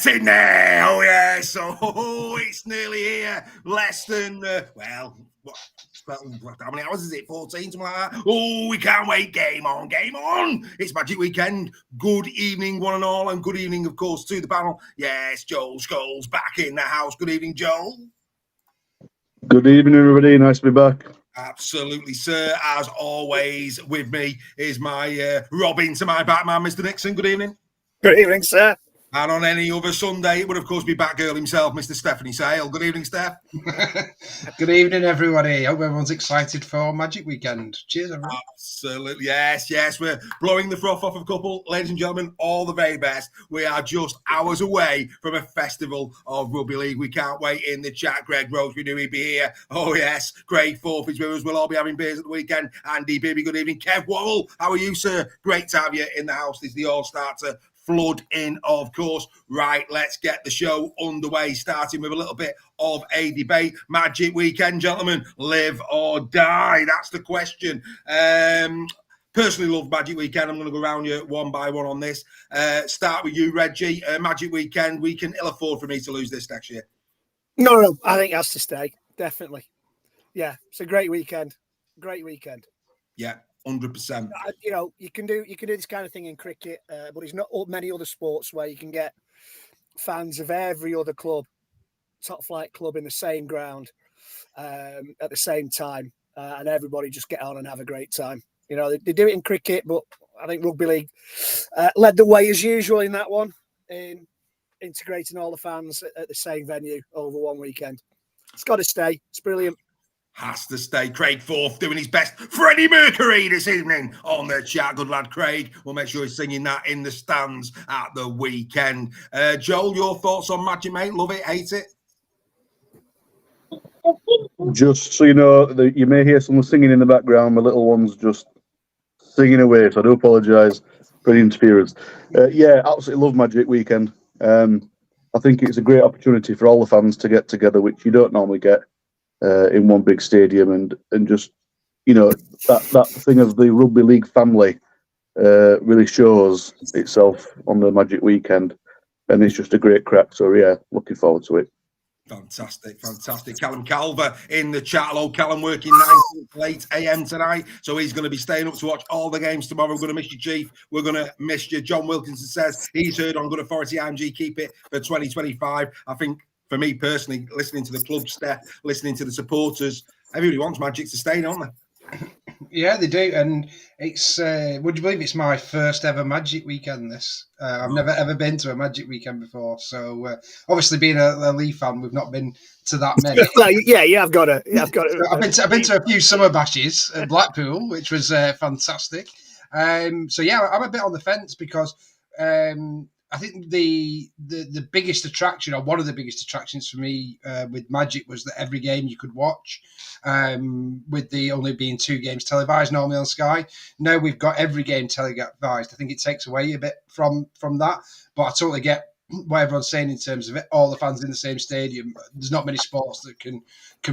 getting there. Oh, yes. Oh, it's nearly here. Less than, how many hours is it? 14, something like that. Oh, we can't wait. Game on, game on. It's Magic Weekend. Good evening, one and all, and good evening, of course, to the panel. Yes, Joel Scholes back in the house. Good evening, Joel. Good evening, everybody. Nice to be back. Absolutely, sir. As always, with me is my Robin to my Batman, Mr. Nixon. Good evening. Good evening, sir. And on any other Sunday, it would, of course, be Batgirl himself, Mr. Stephanie Sale. Good evening, Steph. Good evening, everybody. Hope everyone's excited for Magic Weekend. Cheers, everyone. Absolutely. Yes. We're blowing the froth off a couple. Ladies and gentlemen, all the very best. We are just hours away from a Festival of Rugby League. We can't wait. In the chat, Greg Rose, we knew he'd be here. Oh, yes. Craig Forth is with us. We'll all be having beers at the weekend. Andy Bibby, good evening. Kev Worrell, how are you, sir? Great to have you in the house. This is the All-Starter flood in, of course. Right, let's get the show underway, starting with a little bit of a debate. Magic Weekend, gentlemen, live or die? That's the question. Personally love Magic Weekend. I'm going to go around you one by one on this. Start with you, Reggie. Magic Weekend, we can ill afford for me to lose this next year. No, I think it has to stay. Definitely. Yeah, it's a great weekend. Great weekend. Yeah. 100%. You can do this kind of thing in cricket, but it's not many other sports where you can get fans of every other club, top flight club, in the same ground at the same time, and everybody just get on and have a great time. You know, they do it in cricket, but I think Rugby League led the way as usual in that one, in integrating all the fans at the same venue over one weekend. It's got to stay. It's brilliant. Has to stay. Craig Forth doing his best. Freddie Mercury this evening on the chat. Good lad, Craig. We'll make sure he's singing that in the stands at the weekend. Joel, your thoughts on Magic, mate? Love it, hate it? Just so you know, you may hear someone singing in the background. My little one's just singing away, so I do apologise for the interference. Yeah, absolutely love Magic Weekend. I think it's a great opportunity for all the fans to get together, which you don't normally get in one big stadium, and just, you know, that thing of the Rugby League family really shows itself on the Magic Weekend, and it's just a great crack. So yeah, looking forward to it. Fantastic. Callum Calver in the chat. Hello, Callum, working 9 till 8 a.m. tonight. So he's going to be staying up to watch all the games tomorrow. We're going to miss you, Chief. We're going to miss you. John Wilkinson says he's heard on Good Authority IMG, keep it for 2025. I think, for me personally, listening to the club staff, listening to the supporters, everybody wants Magic to stay, don't they? Yeah, they do. And it's, would you believe it's my first ever Magic Weekend this? I've never ever been to a Magic Weekend before. So obviously being a Leaf fan, we've not been to that many. I've got it. I've been to a few summer bashes at Blackpool, which was fantastic. So yeah, I'm a bit on the fence because I think the biggest attraction, or one of the biggest attractions for me with Magic, was that every game you could watch, with the only being 2 games televised normally on Sky. Now we've got every game televised. I think it takes away a bit from that, but I totally get what everyone's saying in terms of it. All the fans in the same stadium. There's not many sports that can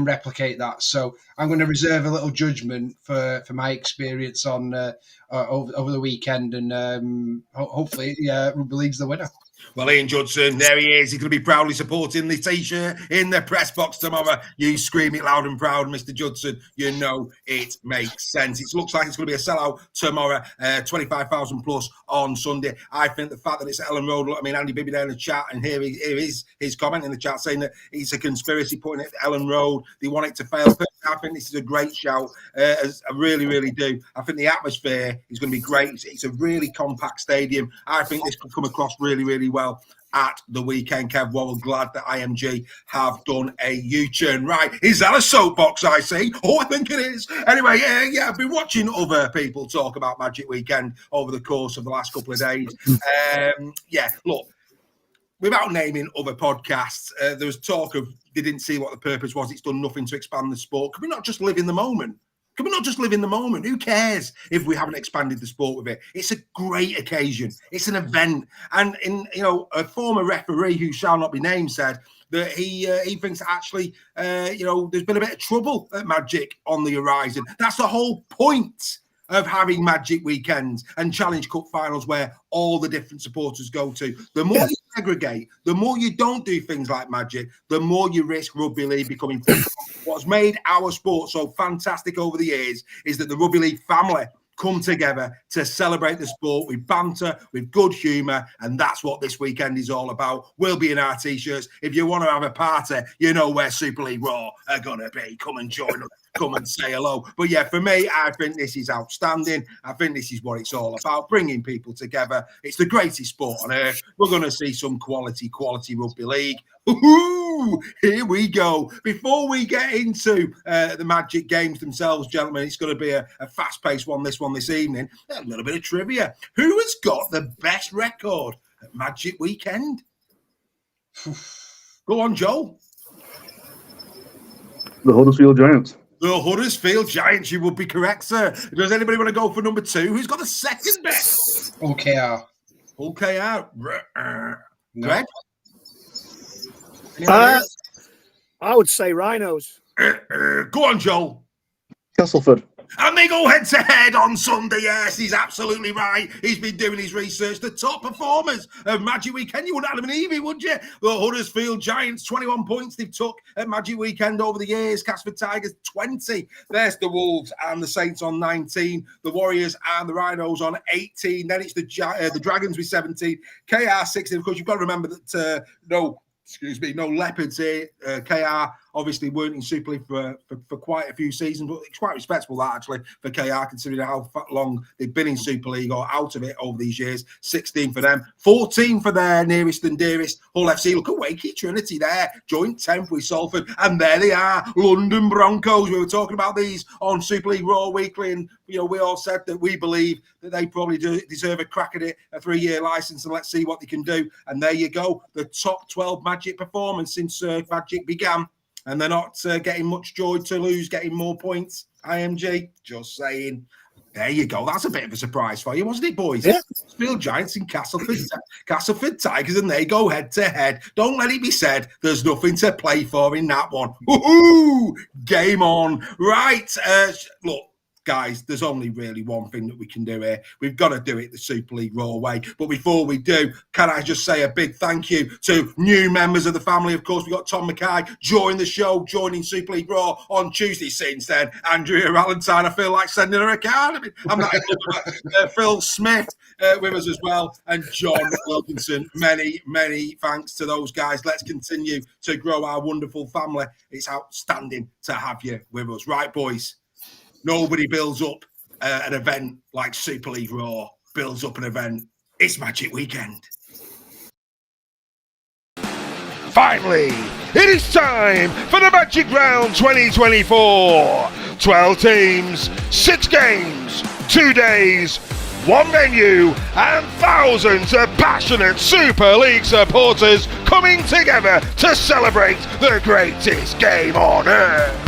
replicate that. So I'm going to reserve a little judgment for my experience on over the weekend, and hopefully Rugby League's the winner. Well, Ian Judson, there he is. He's going to be proudly supporting the T-shirt in the press box tomorrow. You scream it loud and proud, Mr. Judson. You know it makes sense. It looks like it's going to be a sellout tomorrow, 25,000 plus on Sunday. I think the fact that it's Ellen Road, I mean, Andy Bibby there in the chat, and here is his comment in the chat saying that it's a conspiracy putting it at Ellen Road. They want it to fail. I think this is a great shout. I really, really do. I think the atmosphere is going to be great. It's a really compact stadium. I think this could come across really, really well at the weekend. Kev Worrell, glad that IMG have done a U-turn. Right, is that a soapbox I see? Oh, I think it is. Anyway, yeah, I've been watching other people talk about Magic Weekend over the course of the last couple of days. Look, without naming other podcasts, there was talk of they didn't see what the purpose was. It's done nothing to expand the sport. Can we not just live in the moment? Who cares if we haven't expanded the sport with it? It's a great occasion. It's an event. And a former referee who shall not be named said that he thinks actually, there's been a bit of trouble at Magic on the horizon. That's the whole point of having Magic weekends and Challenge Cup finals where all the different supporters go to. The more you segregate, the more you don't do things like Magic, the more you risk rugby league becoming what's made our sport so fantastic over the years is that the rugby league family come together to celebrate the sport with banter, with good humour, and that's what this weekend is all about. We'll be in our T-shirts. If you want to have a party, you know where Super League Raw are going to be. Come and join us. Come and say hello. But yeah, for me, I think this is outstanding. I think this is what it's all about, bringing people together. It's the greatest sport on earth. We're going to see some quality rugby league. Ooh, here we go. Before we get into the Magic games themselves, gentlemen, it's going to be a fast-paced one this evening. A little bit of trivia. Who has got the best record at Magic Weekend? Go on, Joel. The Huddersfield Giants. The Huddersfield Giants, you would be correct, sir. Does anybody want to go for number 2? Who's got the second best? OKR. No. Greg? I would say Rhinos. Go on, Joel. Castleford. And they go head-to-head on Sunday. Yes, he's absolutely right. He's been doing his research. The top performers of Magic Weekend. You wouldn't have them Evie, would you? The Huddersfield Giants, 21 points they've took at Magic Weekend over the years. Castleford Tigers, 20. There's the Wolves and the Saints on 19. The Warriors and the Rhinos on 18. Then it's the Dragons with 17. KR 16. Of course, you've got to remember that no Leopards here. KR obviously weren't in Super League for quite a few seasons, but it's quite respectable that actually for KR considering how long they've been in Super League or out of it over these years. 16 for them, 14 for their nearest and dearest Hull FC. Look at Wakey Trinity there, joint 10th with Salford, and there they are, London Broncos. We were talking about these on Super League Raw Weekly, and we all said that we believe that they probably deserve a crack at it, a 3-year license, and let's see what they can do. And there you go, the top 12 Magic performance since Magic began. And they're not getting much joy to lose, getting more points. IMG, just saying. There you go. That's a bit of a surprise for you, wasn't it, boys? Yeah. Huddersfield Giants and Castleford Tigers, and they go head-to-head. Don't let it be said there's nothing to play for in that one. Woohoo! Game on. Right. Look. Guys, there's only really one thing that we can do here. We've got to do it the Super League Raw way. But before we do, can I just say a big thank you to new members of the family? Of course, we've got Tom Mackay joining the show, joining Super League Raw on Tuesday. Since then, Andrea Valentine, I feel like sending her a card. I mean, I'm not Phil Smith with us as well, and John Wilkinson. Many, many thanks to those guys. Let's continue to grow our wonderful family. It's outstanding to have you with us. Right, boys? Nobody builds up an event like Super League Raw, builds up an event. It's Magic Weekend. Finally, it is time for the Magic Round 2024. 12 teams, 6 games, 2 days, 1 venue, and thousands of passionate Super League supporters coming together to celebrate the greatest game on earth.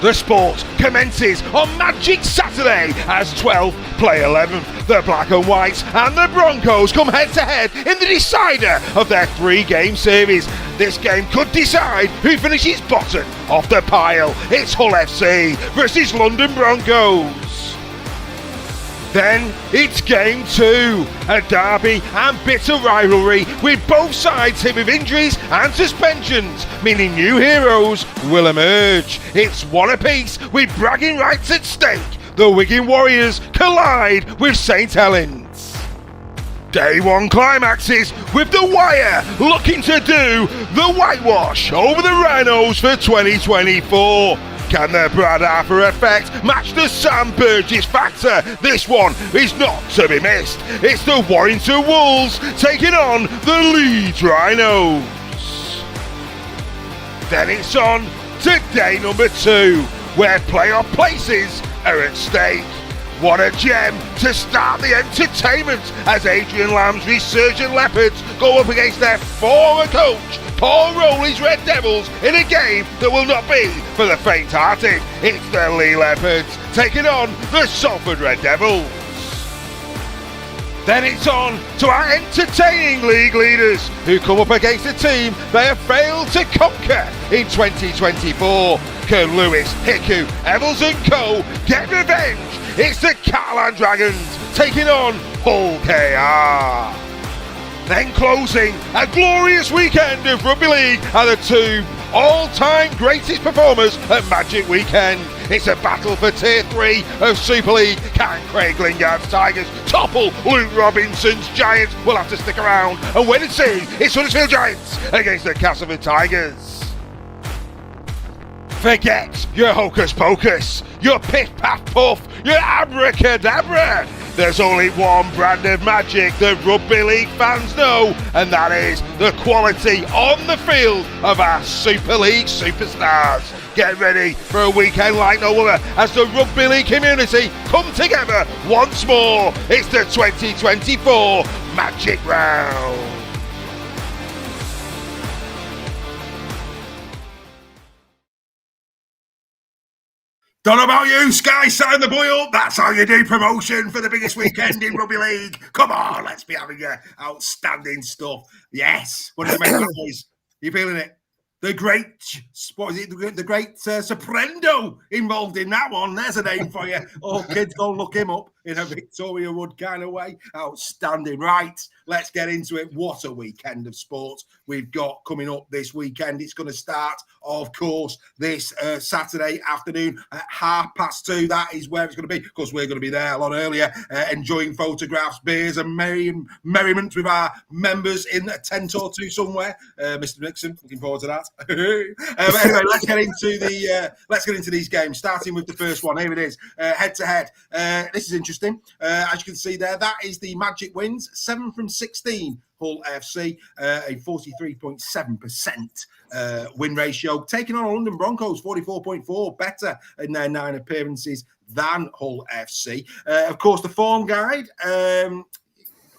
The sport commences on Magic Saturday as 12 play 11th. The Black and Whites and the Broncos come head-to-head in the decider of their 3-game series. This game could decide who finishes bottom of the pile. It's Hull FC versus London Broncos. Then it's game 2, a derby and bitter rivalry with both sides hit with injuries and suspensions, meaning new heroes will emerge. It's one apiece with bragging rights at stake. The Wigan Warriors collide with St Helens. Day 1 climaxes with the Wire looking to do the whitewash over the Rhinos for 2024. Can the Brad Arthur effect match the Sam Burgess factor? This one is not to be missed. It's the Warrington Wolves taking on the Leeds Rhinos. Then it's on to day number 2, where playoff places are at stake. What a gem to start the entertainment as Adrian Lamb's resurgent Leopards go up against their former coach, Paul Rowley's Red Devils, in a game that will not be for the faint-hearted. It's the Lee Leopards taking on the Salford Red Devils. Then it's on to our entertaining league leaders who come up against a team they have failed to conquer in 2024. Can Lewis, Hiku, Evans and co get revenge? It's the Catalan Dragons taking on Hull KR. Then closing a glorious weekend of rugby league are the two all-time greatest performers at Magic Weekend. It's a battle for Tier 3 of Super League. Can Craig Lingard's Tigers topple Luke Robinson's Giants? We'll have to stick around and wait and see. It's Huddersfield Giants against the Salford Tigers. Forget your hocus pocus, your piff paff puff, your abracadabra. There's only one brand of magic that rugby league fans know, and that is the quality on the field of our Super League superstars. Get ready for a weekend like no other as the rugby league community come together once more. It's the 2024 Magic Round. Don't know about you, Sky, sign the boy up. That's how you do promotion for the biggest weekend in rugby league. Come on, let's be having outstanding stuff. Yes. What do you make of that, boys? You feeling it? The great, what is it? The great Soprendo involved in that one. There's a name for you. Oh, kids, go look him up in a Victoria Wood kind of way. Outstanding. Right, let's get into it. What a weekend of sport we've got coming up this weekend. It's going to start, of course, this Saturday afternoon at 2:30. That is where it's going to be. Of course, we're going to be there a lot earlier, enjoying photographs, beers, and merriment with our members in a tent or two somewhere. Mr. Nixon, looking forward to that. But anyway, let's get into these games. Starting with the first one. Here it is, head to head. This is interesting. As you can see there, that is the Magic wins, 7 from 16. Hull FC, a 43.7% win ratio. Taking on London Broncos, 44.4, better in their 9 appearances than Hull FC. Of course, the form guide, like I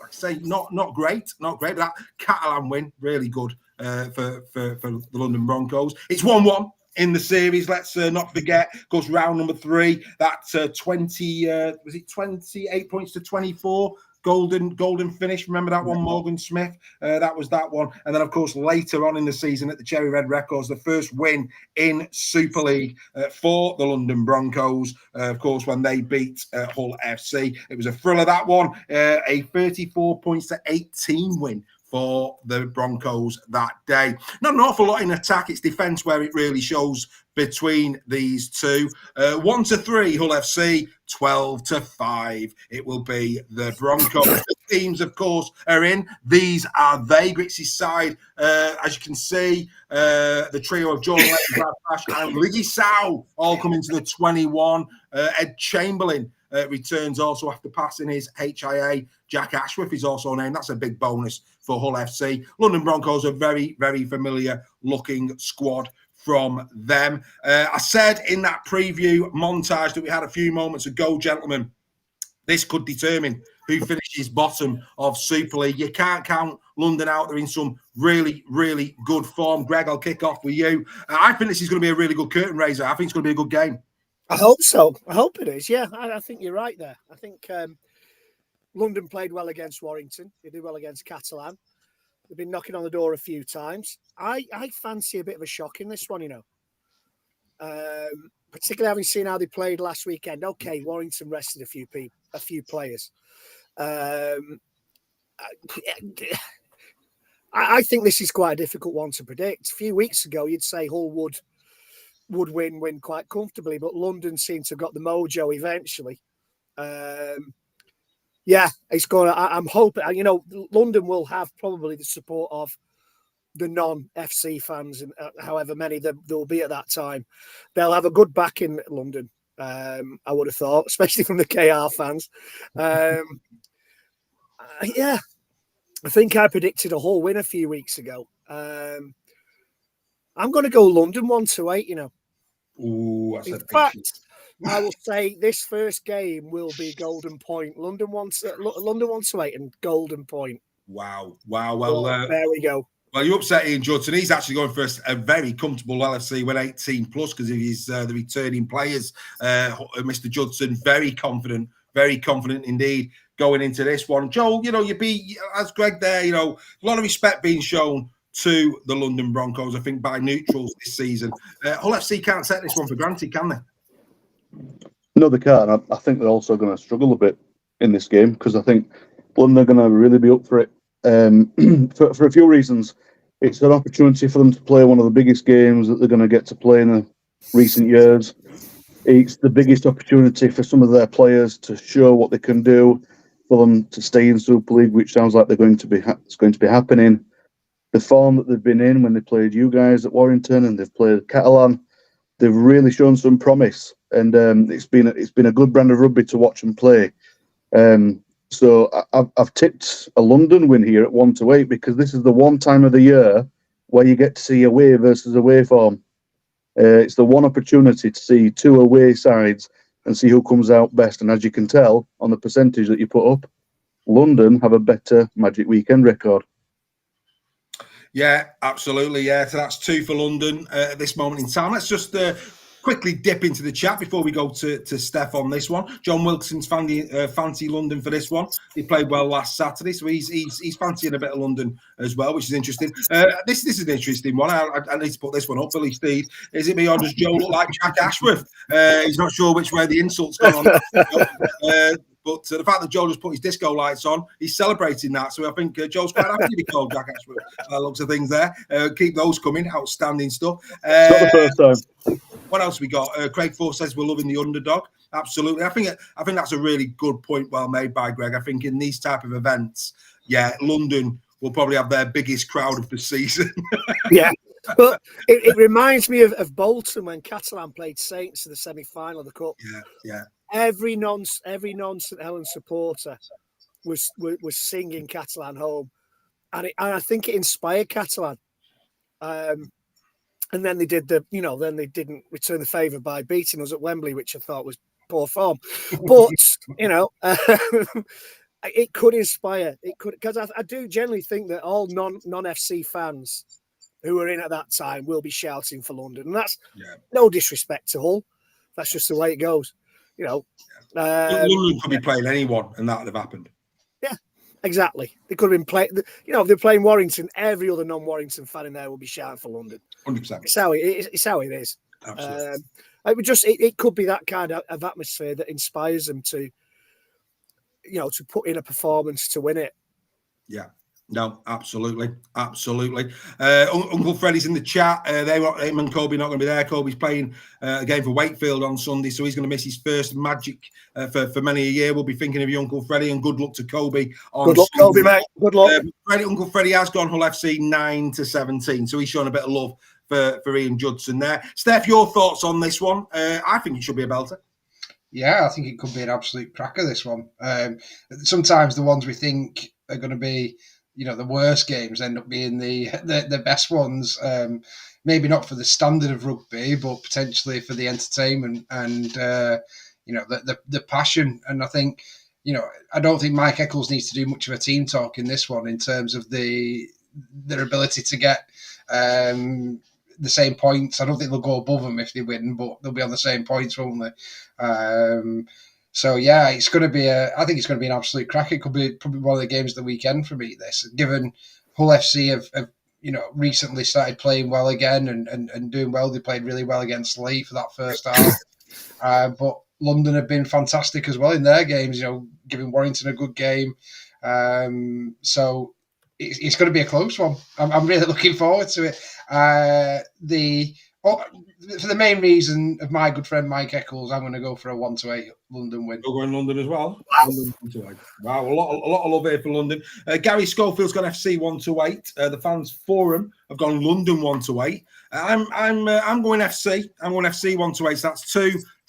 say, not great, but that Catalan win, really good for the London Broncos. It's 1-1 in the series. Let's not forget, of course, round number 3, that's 28 points to 24. Golden finish. Remember that one, Morgan Smith? That was that one. And then, of course, later on in the season at the Cherry Red Records, the first win in Super League for the London Broncos. Of course, when they beat Hull FC. It was a thriller, that one. A 34 points to 18 win for the Broncos that day. Not an awful lot in attack. It's defence where it really shows between these two. 1-3 Hull FC, 12-5. It will be the Broncos. The teams, of course, are in. These are they. Grix's side, as you can see, the trio of John Lennon, Brad Bash, and Liggy Sow all come into the 21. Ed Chamberlain returns also after passing his HIA. Jack Ashworth is also named. That's a big bonus for Hull FC. London Broncos, a very, very familiar looking squad from them. I said in that preview montage that we had a few moments ago, gentlemen, this could determine who finishes bottom of Super League. You can't count London out. They're in some really, really good form. Greg, I'll kick off with you. I think this is going to be a really good curtain raiser. I think it's going to be a good game. I hope so. I hope it is. Yeah, I think you're right there. I think London played well against Warrington. They did well against Catalan. They've been knocking on the door a few times. I fancy a bit of a shock in this one, you know. Particularly having seen how they played last weekend. Okay, Warrington rested a few players. I think this is quite a difficult one to predict. A few weeks ago, you'd say Hull would win quite comfortably, but London seemed to have got the mojo eventually. Yeah, it's going. I'm hoping. You know, London will have probably the support of the non-FC fans, and however many there will be at that time. They'll have a good back in London. I would have thought, especially from the KR fans. Yeah, I think I predicted a Hull win a few weeks ago. I'm going to go London 1-8. You know. Ooh, in fact, I will say this first game will be Golden Point. London 1-8 and Golden Point. Wow. Well, there we go. Well, you upset Ian Judson. He's actually going for a very comfortable LFC with 18 plus because of his the returning players. Mr. Judson, very confident indeed going into this one. Joel, you know, you be as Greg there. You know, a lot of respect being shown to the London Broncos, I think, by neutrals this season. Hull FC can't take this one for granted, can they? No, they can't. I think they're also going to struggle a bit in this game because I think London are going to really be up for it for a few reasons. It's an opportunity for them to play one of the biggest games that they're going to get to play in the recent years. It's the biggest opportunity for some of their players to show what they can do, for them to stay in Super League, which sounds like it's going to be happening. The form that they've been in when they played you guys at Warrington and they've played Catalan, they've really shown some promise, and it's been a good brand of rugby to watch and play. So I've tipped a London win here at 1-8 because this is the one time of the year where you get to see away versus away form. It's the one opportunity to see two away sides and see who comes out best. And as you can tell on the percentage that you put up, London have a better Magic Weekend record. Yeah, absolutely. Yeah, so that's 2 for London at this moment in time. Let's just quickly dip into the chat before we go to Steph on this one. John Wilson's fancy London for this one. He played well last Saturday, so he's fancying a bit of London as well, which is interesting. This is an interesting one. I need to put this one up. Billy Steve, is it me or does Joe look like Jack Ashworth? He's not sure which way the insult's gone on. But the fact that Joe just put his disco lights on, he's celebrating that. So I think Joe's quite happy to be called Jack Ashworth. Looks of things there. Keep those coming. Outstanding stuff. It's not the first time. What else we got? Craig Force says we're loving the underdog. Absolutely. I think that's a really good point, well made by Greg. I think in these type of events, yeah, London will probably have their biggest crowd of the season. Yeah. But it reminds me of Bolton when Catalan played Saints in the semi-final of the Cup. Yeah. Every non-St Helens supporter was singing Catalan home, and I think it inspired Catalan. And then they didn't return the favour by beating us at Wembley, which I thought was poor form. But it could inspire. It could, because I do generally think that all non-FC fans who were in at that time will be shouting for London, and that's no disrespect to Hull. That's just the way it goes. London could be playing anyone, and that would have happened. Yeah, exactly. They could have been playing. If they're playing Warrington, every other non-Warrington fan in there will be shouting for London. 100%. It's how it is. Absolutely. It could be that kind of atmosphere that inspires them to put in a performance to win it. Yeah. No, absolutely. Uncle Freddie's in the chat. Him and Kobe not going to be there. Kobe's playing a game for Wakefield on Sunday, so he's going to miss his first Magic for many a year. We'll be thinking of you, Uncle Freddie, and good luck to Kobe. Good luck, Kobe, mate. Good luck. Uncle Freddie has gone Hull FC 9-17, so he's showing a bit of love for Ian Judson there. Steph, your thoughts on this one? I think it should be a belter. Yeah, I think it could be an absolute cracker, this one. Sometimes the ones we think are going to be the worst games end up being the best ones. Maybe not for the standard of rugby, but potentially for the entertainment and the passion. And I think I don't think Mike Eccles needs to do much of a team talk in this one in terms of their ability to get the same points. I don't think they'll go above them if they win, but they'll be on the same points, won't they? So yeah, I think it's going to be an absolute crack. It could be probably one of the games of the weekend for me. This, given Hull FC have recently started playing well again and doing well. They played really well against Lee for that first half, but London have been fantastic as well in their games. Giving Warrington a good game. So it's going to be a close one. I'm really looking forward to it. For the main reason of my good friend Mike Eccles, I'm going to go for a 1-8 London win. You're going London as well? Wow, a lot of love here for London. Gary Schofield's gone FC 1-8. The fans forum have gone London 1-8. I'm going FC. I'm going FC 1-8. So that's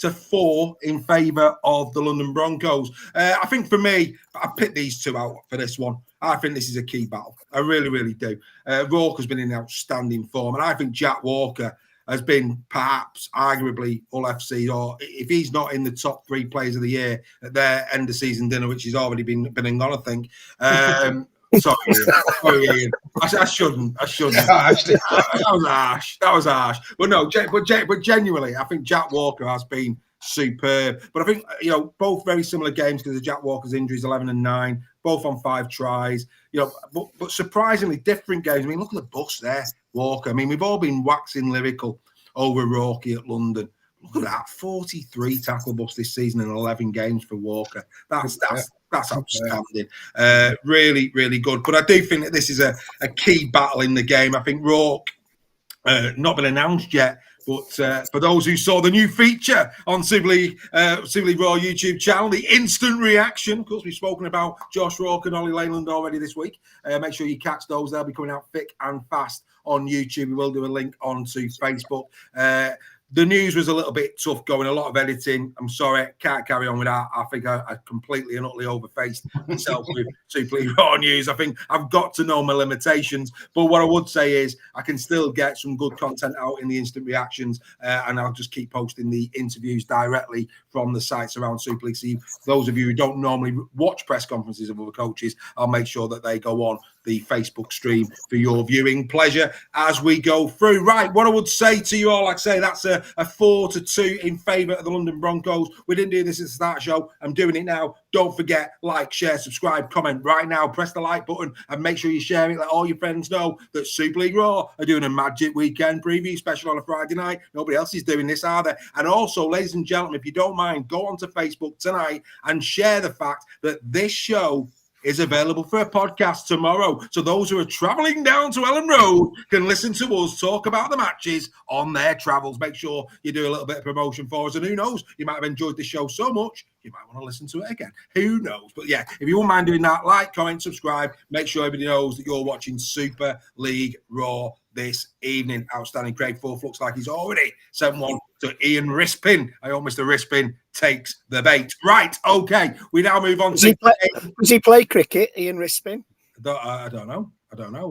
2-4 in favour of the London Broncos. I think for me, I picked these two out for this one. I think this is a key battle. I really, really do. Walker's been in outstanding form, and I think Jack Walker has been perhaps arguably Hull FC, or if he's not in the top 3 players of the year at their end of season dinner, which has already been and gone, I think. Sorry, Ian. I shouldn't. That was harsh. But no, but genuinely, I think Jack Walker has been superb. But I think, both very similar games because of Jack Walker's injuries, 11 and 9, both on 5 tries. But surprisingly different games. I mean, look at the bus there, Walker. I mean, we've all been waxing lyrical over Rourke at London. Look at that, 43 tackle bust this season in 11 games for Walker. That's outstanding. Really, really good. But I do think that this is a key battle in the game. I think Rourke, not been announced yet, but for those who saw the new feature on Super League Raw YouTube channel, the instant reaction. Of course, we've spoken about Josh Rourke and Ollie Leyland already this week. Make sure you catch those. They'll be coming out thick and fast on YouTube. We will do a link onto Facebook. The news was a little bit tough going, a lot of editing. I'm sorry, can't carry on with that. I think I completely and utterly overfaced myself with Super League Raw news. I think I've got to know my limitations. But what I would say is I can still get some good content out in the instant reactions, and I'll just keep posting the interviews directly from the sites around Super League. So those of you who don't normally watch press conferences of other coaches, I'll make sure that they go on the Facebook stream for your viewing pleasure as we go through. Right, what I would say to you all, like I say, that's a 4-2 in favour of the London Broncos. We didn't do this at the start of the show. I'm doing it now. Don't forget, like, share, subscribe, comment right now. Press the like button and make sure you share it. Let all your friends know that Super League Raw are doing a Magic Weekend preview special on a Friday night. Nobody else is doing this, are they? And also, ladies and gentlemen, if you don't mind, go onto Facebook tonight and share the fact that this show is available for a podcast tomorrow. So those who are travelling down to Ellen Road can listen to us talk about the matches on their travels. Make sure you do a little bit of promotion for us. And who knows, you might have enjoyed this show so much, you might want to listen to it again. Who knows? But yeah, if you wouldn't mind doing that, like, comment, subscribe. Make sure everybody knows that you're watching Super League Raw this evening. Outstanding. Craig Forth looks like he's already sent one to Ian Rispin. I hope Mr. Rispin takes the bait. Right, okay. We now move on to... Does he play cricket, Ian Rispin? I don't know.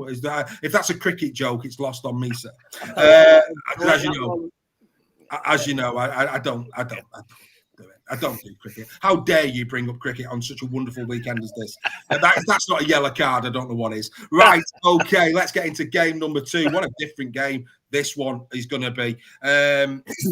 If that's a cricket joke, it's lost on me, sir. As you know, I don't do it. I don't do cricket. How dare you bring up cricket on such a wonderful weekend as this? That's not a yellow card. I don't know what is. Right, okay, let's get into game number 2. What a different game this one is going to be.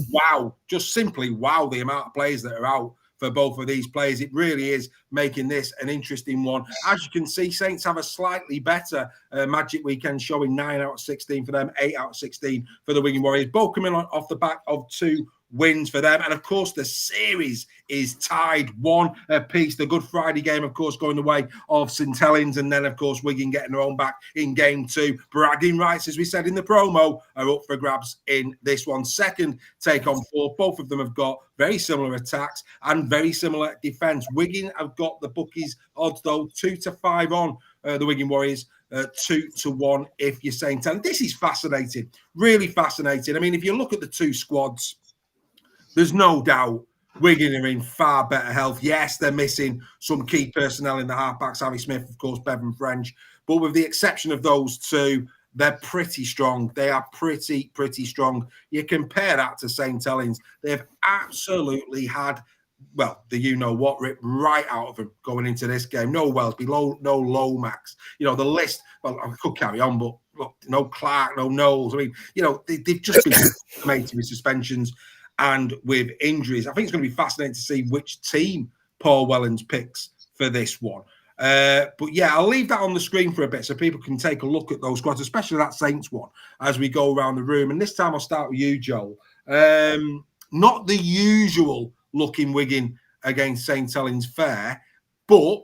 Wow, just simply wow, the amount of players that are out for both of these players. It really is making this an interesting one. As you can see, Saints have a slightly better Magic Weekend, showing 9 out of 16 for them, 8 out of 16 for the Wigan Warriors. Both coming off the back of 2 wins for them. And of course, the series is tied 1 apiece. The Good Friday game, of course, going the way of St Helens. And then, of course, Wigan getting their own back in game 2. Bragging rights, as we said in the promo, are up for grabs in this one. Second take on 4. Both of them have got very similar attacks and very similar defence. Wigan have got the bookies odds, though, 2-5 on the Wigan Warriors. 2-1 if you're St Helens. This is fascinating, really fascinating. I mean, if you look at the 2 squads, there's no doubt Wigan are in far better health. Yes, they're missing some key personnel in the halfbacks, Harry Smith, of course, Bevan French. But with the exception of those 2, they're pretty strong. They are pretty strong. You compare that to St Helens, they've absolutely had, well, the you-know-what ripped right out of them going into this game. No Wellesby, no Lomax. The list, well, I could carry on, but look, no Clark, no Knowles. I mean, they've just been made with suspensions and with injuries. I think it's going to be fascinating to see which team Paul Wellens picks for this one. But yeah, I'll leave that on the screen for a bit so people can take a look at those squads, especially that Saints one, as we go around the room. And this time I'll start with you, Joel. Not the usual looking Wigan against St Helens fair, but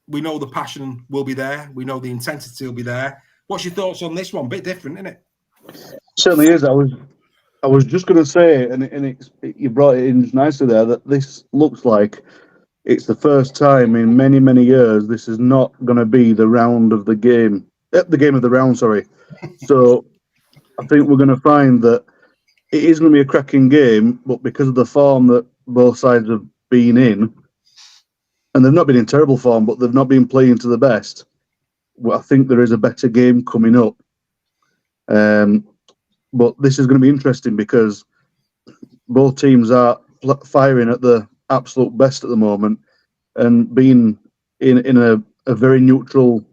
we know the passion will be there. We know the intensity will be there. What's your thoughts on this one? Bit different, isn't it? Certainly is. I was just going to say, and you brought it in nicely there, that this looks like it's the first time in many, many years this is not going to be the round of the game, the game of the round, sorry. So I think we're going to find that it is going to be a cracking game, but because of the form that both sides have been in, and they've not been in terrible form, but they've not been playing to the best, well, I think there is a better game coming up. But this is going to be interesting because both teams are firing at the absolute best at the moment, and being in a very neutral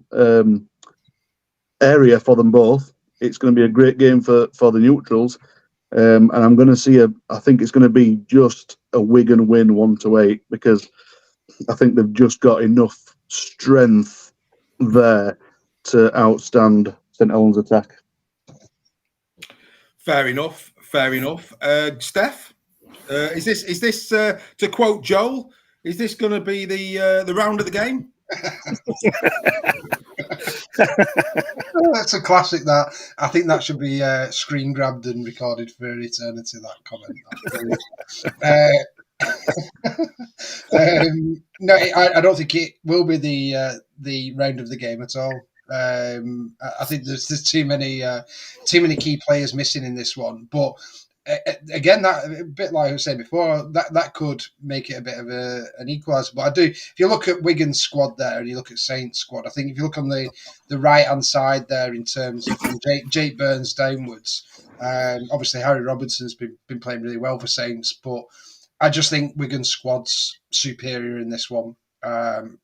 area for them both. It's going to be a great game for the neutrals. And I'm going to see I think it's going to be just a Wigan win 1-8 because I think they've just got enough strength there to outstand St Helens' attack. Fair enough. Steph, is this to quote Joel? Is this going to be the round of the game? That's a classic. That I think that should be screen grabbed and recorded for eternity. That comment. No, I don't think it will be the round of the game at all. I think there's too many key players missing in this one. But again, that a bit like I was saying before, that could make it a bit of an equaliser. But I do, if you look at Wigan's squad there and you look at Saints' squad, I think if you look on the right hand side there in terms of from Jake Burns downwards, obviously Harry Robinson's been playing really well for Saints, but I just think Wigan's squad's superior in this one, and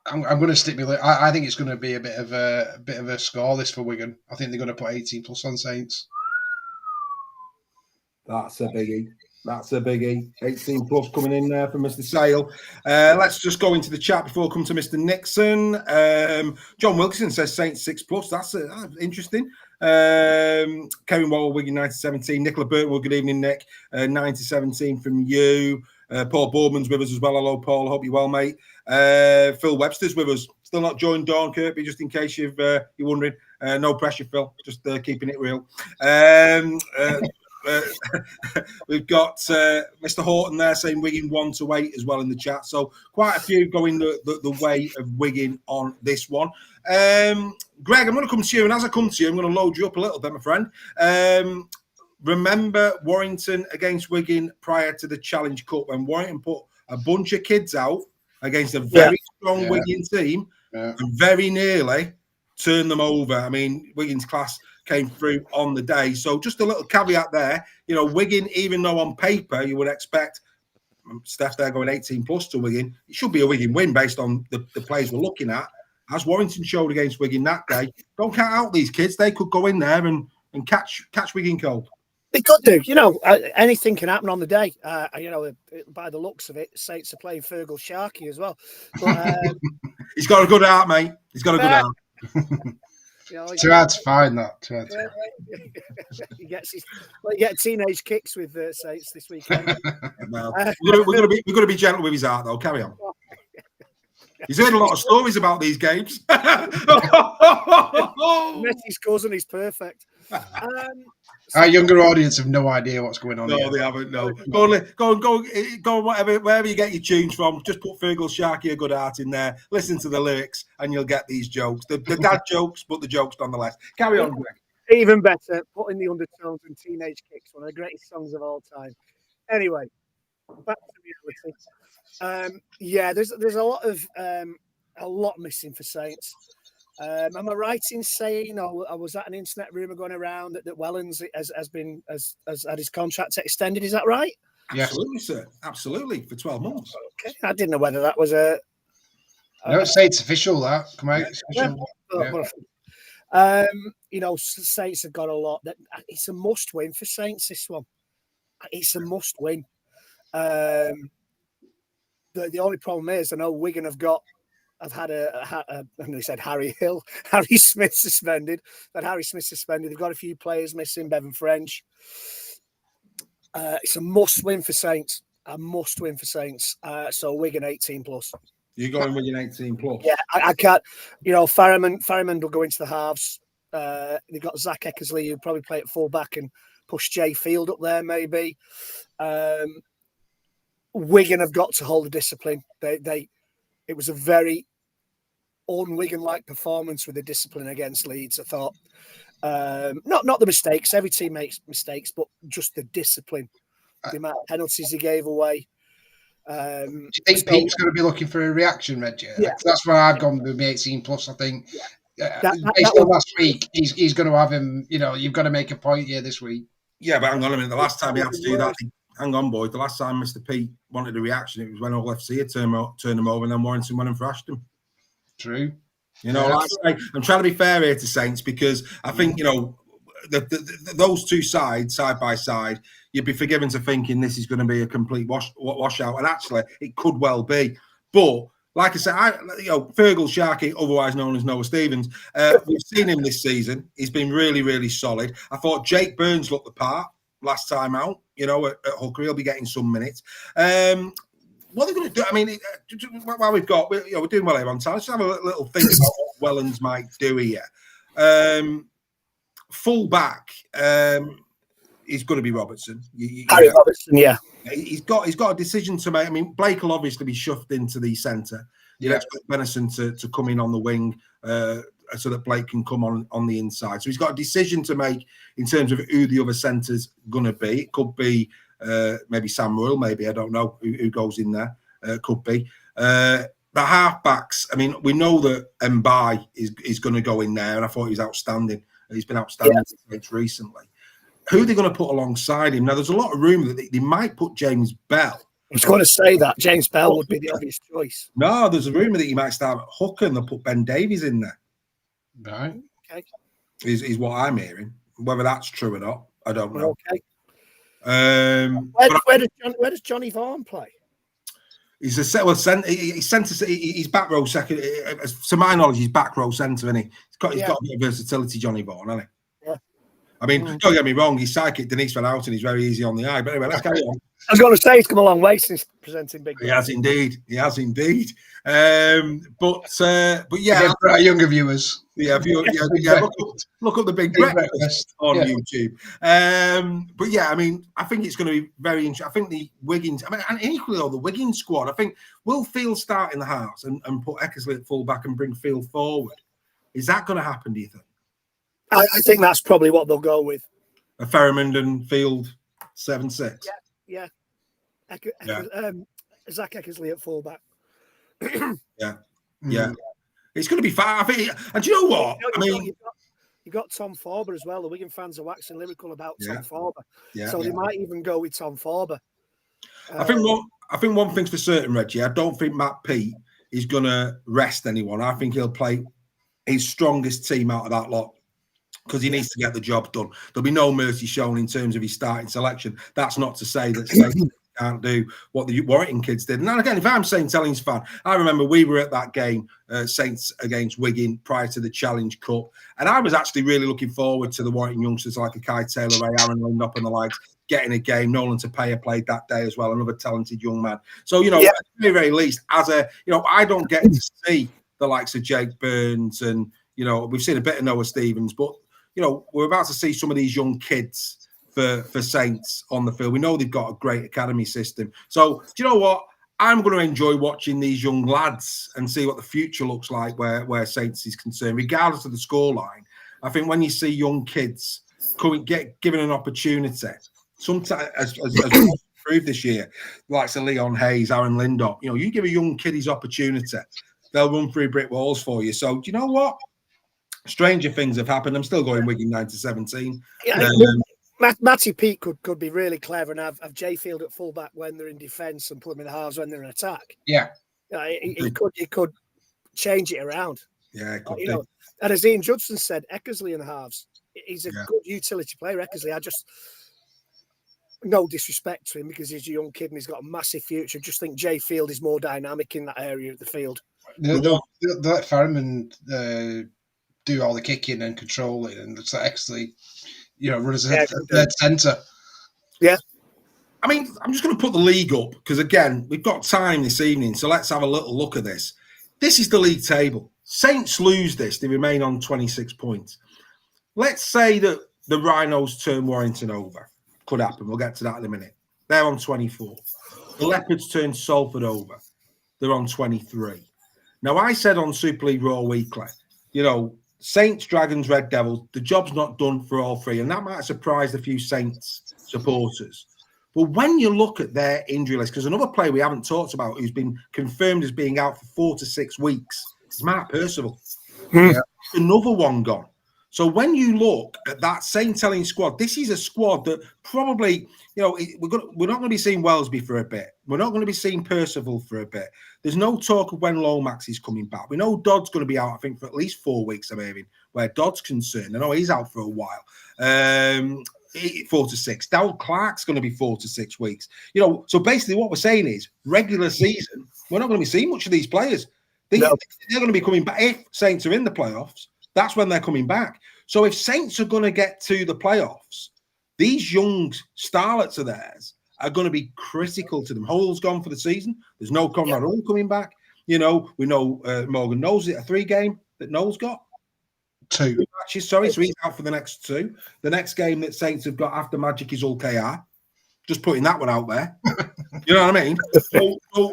I'm going to stick with it. I think it's going to be a bit of a scoreless for Wigan. I think they're going to put 18 plus on Saints. That's a biggie. 18 plus coming in there from Mr. Sale. Let's just go into the chat before we come to Mr. Nixon. John Wilkinson says Saints 6 plus. That's interesting. Kevin Wall, Wigan 90-17. Nicola Burtwell, good evening, Nick. 90-17 from you. Paul Boardman's with us as well. Hello, Paul. Hope you're well, mate. Phil Webster's with us. Still not joined Dawn Kirby, just in case you're wondering. No pressure, Phil. Just keeping it real. We've got Mr. Horton there saying Wigan 1-8 as well in the chat. So quite a few going the way of Wigan on this one. Greg, I'm going to come to you, and as I come to you, I'm going to load you up a little bit, my friend. Remember Warrington against Wigan prior to the Challenge Cup when Warrington put a bunch of kids out against a very strong Wigan team and very nearly turned them over. I mean, Wigan's class came through on the day. So just a little caveat there. You know, Wigan, even though on paper you would expect Steph there going 18 plus to Wigan, it should be a Wigan win based on the players we're looking at. As Warrington showed against Wigan that day, don't count out these kids. They could go in there and catch Wigan cold. They could do. You know, anything can happen on the day. You know, by the looks of it, Saints are playing Fergal Sharkey as well. But, he's got a good heart, mate. He's got a good heart. You know, Too hard to find that. He gets teenage kicks with Saints this weekend. Well, we're going to be gentle with his heart, though. Carry on. He's heard a lot of stories about these games. Messi's cousin is perfect. Our younger audience have no idea what's going on. No, here. they haven't. No, go wherever you get your tunes from. Just put Fergal Sharkey a good heart in there. Listen to the lyrics, and you'll get these jokes. The dad jokes, but the jokes nonetheless. Carry on, Greg. Even better, putting the undertones and Teenage Kicks, one of the greatest songs of all time. Anyway, back to reality. There's a lot missing for Saints. Am I right in saying, or was that an internet rumor going around that Wellens has had his contract extended? Is that right? Yes. Absolutely, sir. Absolutely, for 12 months. Okay, I didn't know whether that was a. No, say it's official. That come out. It's official. You know, Saints have got a lot. It's a must-win for Saints. This one, it's a must-win. The only problem is, I know Wigan have had and they said Harry Smith suspended. But Harry Smith suspended. They've got a few players missing. Bevan French. It's a must-win for Saints. A must-win for Saints. So Wigan 18 plus. You're going Wigan 18 plus. Yeah, I can't. You know, Ferryman will go into the halves. They've got Zach Eckersley, who'll probably play at full back and push Jay Field up there, maybe. Wigan have got to hold the discipline. It was a very un-Wigan-like performance with the discipline against Leeds, I thought. Not the mistakes. Every team makes mistakes, but just the discipline. The amount of penalties he gave away. Do you think Pete's going to be looking for a reaction, Reggie? Yeah. That's where I've gone with my 18 plus. I think That on last week, he's going to have him. You know, you've got to make a point here this week. Yeah, but hang on a minute. The last time he had to do that, hang on, boys. The last time Mr. Pete wanted a reaction, it was when All FC had turned him over, and then Warrington went and thrashed him. True. You know, like I say, I'm trying to be fair here to Saints because I think, you know, those two sides, side by side, you'd be forgiven to thinking this is going to be a complete washout. And actually, it could well be. But like I said, Fergal Sharkey, otherwise known as Noah Stevens, we've seen him this season. He's been really, really solid. I thought Jake Burns looked the part last time out. At hooker, he'll be getting some minutes. What are they going to do? I mean, while we're doing well here on time, let's just have a little think about what Wellens might do here. Full back, he's going to be Robertson. Harry Robertson, yeah. He's got a decision to make. I mean, Blake will obviously be shoved into the centre. You expect Benison to come in on the wing so that Blake can come on the inside. So he's got a decision to make in terms of who the other centre's going to be. It could be maybe Sam Royal, maybe, I don't know who goes in there. Could be. The half-backs, I mean, we know that Mbai is going to go in there, and I thought he was outstanding. He's been outstanding recently. Who are they going to put alongside him? Now, there's a lot of rumour that they might put James Bell. I was going to say that. James Bell would be the obvious choice. No, there's a rumour that he might start at hooker and they'll put Ben Davies in there. Right. Okay. Is what I'm hearing. Whether that's true or not, I don't know. Okay. Where does Johnny Vaughan play? He's he's back row second. To my knowledge, he's back row centre, isn't he? He's got a bit of versatility, Johnny Vaughan, hasn't he? Yeah. I mean, don't get me wrong, his sidekick Denise Van Houten is very easy on the eye. But anyway, let's carry on. I was going to say he's come a long way since presenting big. He has indeed. But yeah, for our younger viewers. Yeah, look up the Big Breakfast on YouTube. But yeah, I mean, I think it's going to be very interesting. I think the Wiggins, and equally though, the Wiggins squad, I think will Field start in the house and put Eckersley at full back and bring Field forward. Is that going to happen, do you think? I think that's probably what they'll go with. A Ferryman and Field 7-6. Yeah. Zach Eckersley at full back. Yeah. It's going to be fine. I think, and do you know what? You got Tom Forber as well. The Wigan fans are waxing lyrical about Tom Forber. They might even go with Tom Forber. I think one thing's for certain, Reggie. I don't think Matt Pete is going to rest anyone. I think he'll play his strongest team out of that lot because he needs to get the job done. There'll be no mercy shown in terms of his starting selection. That's not to say that Saints can't do what the Warrington kids did. And again, if I'm Saints Ellens fan, I remember we were at that game, Saints against Wigan, prior to the Challenge Cup. And I was actually really looking forward to the Warrington youngsters like a Kai Taylor, Ray Aaron Lindop and the likes getting a game. Nolan Tapia played that day as well, another talented young man. So, at the very, very least, I don't get to see the likes of Jake Burns and, we've seen a bit of Noah Stevens, but, we're about to see some of these young kids for Saints on the field. We know they've got a great academy system. So, do you know what? I'm going to enjoy watching these young lads and see what the future looks like where Saints is concerned, regardless of the scoreline. I think when you see young kids given an opportunity, sometimes as proved this year, like Leon Hayes, Aaron Lindop, you give a young kid his opportunity, they'll run through brick walls for you. So, do you know what? Stranger things have happened. I'm still going Wigan 9-17. Yeah, Matty Peake could be really clever and have Jay Field at fullback when they're in defence and put them in the halves when they're in attack. Yeah, he could change it around. Yeah, it could be. And as Ian Judson said, Eckersley in the halves. He's a good utility player. Eckersley. I just no disrespect to him because he's a young kid and he's got a massive future. I just think Jay Field is more dynamic in that area of the field. They'll let Ferryman do all the kicking and controlling, and it's actually, run as a third centre. Yeah. I mean, I'm just going to put the league up because, again, we've got time this evening, so let's have a little look at this. This is the league table. Saints lose this, they remain on 26 points. Let's say that the Rhinos turn Warrington over. Could happen. We'll get to that in a minute. They're on 24. The Leopards turn Salford over. They're on 23. Now, I said on Super League Raw Weekly, Saints, Dragons, Red Devils, the job's not done for all three. And that might have surprised a few Saints supporters. But when you look at their injury list, because another player we haven't talked about who's been confirmed as being out for 4 to 6 weeks is Mark Percival. Another one gone. So when you look at that Saints Ellens squad, this is a squad that probably, we're not going to be seeing Wellesby for a bit. We're not going to be seeing Percival for a bit. There's no talk of when Lomax is coming back. We know Dodd's going to be out, I think, for at least 4 weeks, I'm hearing, where Dodd's concerned. I know he's out for a while. 4 to 6. Darryl Clark's going to be 4 to 6 weeks. So basically what we're saying is regular season, we're not going to be seeing much of these players. They're going to be coming back. If Saints are in the playoffs, that's when they're coming back. So if Saints are going to get to the playoffs, these young starlets of theirs are going to be critical to them. Hull's gone for the season. There's no Conrad Hull coming back. We know Morgan Knowles it a 3-game that Knowles got. 2 matches, sorry, so he's out for the next 2. The next game that Saints have got after Magic is Hull KR. Just putting that one out there. You know what I mean?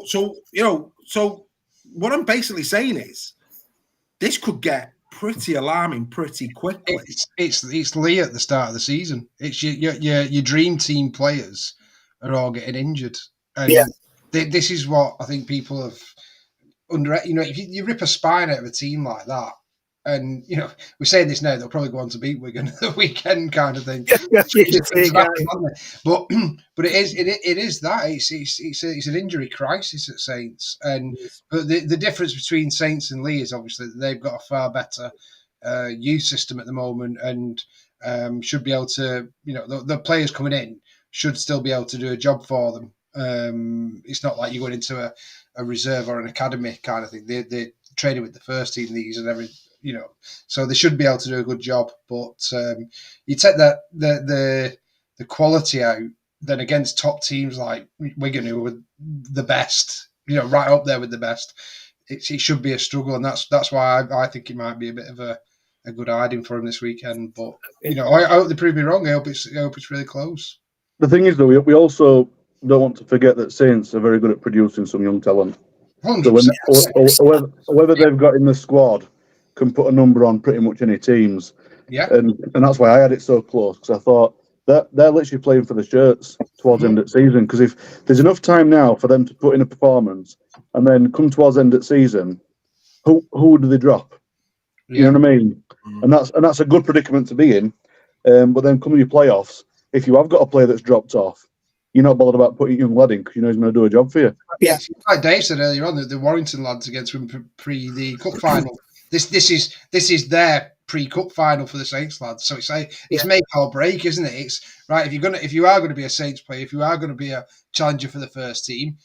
So what I'm basically saying is this could get pretty alarming pretty quickly. It's Lee at the start of the season. It's your dream team players are all getting injured, and this is what I think people have if you rip a spine out of a team like that, and we're saying this now, they'll probably go on to beat Wigan at the weekend, kind of thing. But it is that it's an injury crisis at Saints, but the difference between Saints and Lee is obviously that they've got a far better youth system at the moment, and should be able to the players coming in should still be able to do a job for them. It's not like you're going into a reserve or an academy kind of thing. They're training with the first team, these and everything. So they should be able to do a good job. But you take the quality out, then against top teams like Wigan, who were the best, right up there with the best, it should be a struggle, and that's why I think it might be a bit of a good hiding for him this weekend. But I hope they prove me wrong. I hope it's really close. The thing is, though, we also don't want to forget that Saints are very good at producing some young talent. 100%. So whoever they've got in the squad can put a number on pretty much any teams. Yeah. And that's why I had it so close, because I thought that they're literally playing for the shirts towards end of season. Because if there's enough time now for them to put in a performance, and then come towards end of season, who do they drop? You know what I mean? And that's a good predicament to be in. But then coming your playoffs, if you have got a player that's dropped off, you're not bothered about putting young lad in because you know he's going to do a job for you. Yeah, like Dave said earlier on, the Warrington lads against him pre the cup final. This is their pre-cup final for the Saints lads. So it's make or break, isn't it? It's right if you are going to be a Saints player, if you are going to be a challenger for the first team,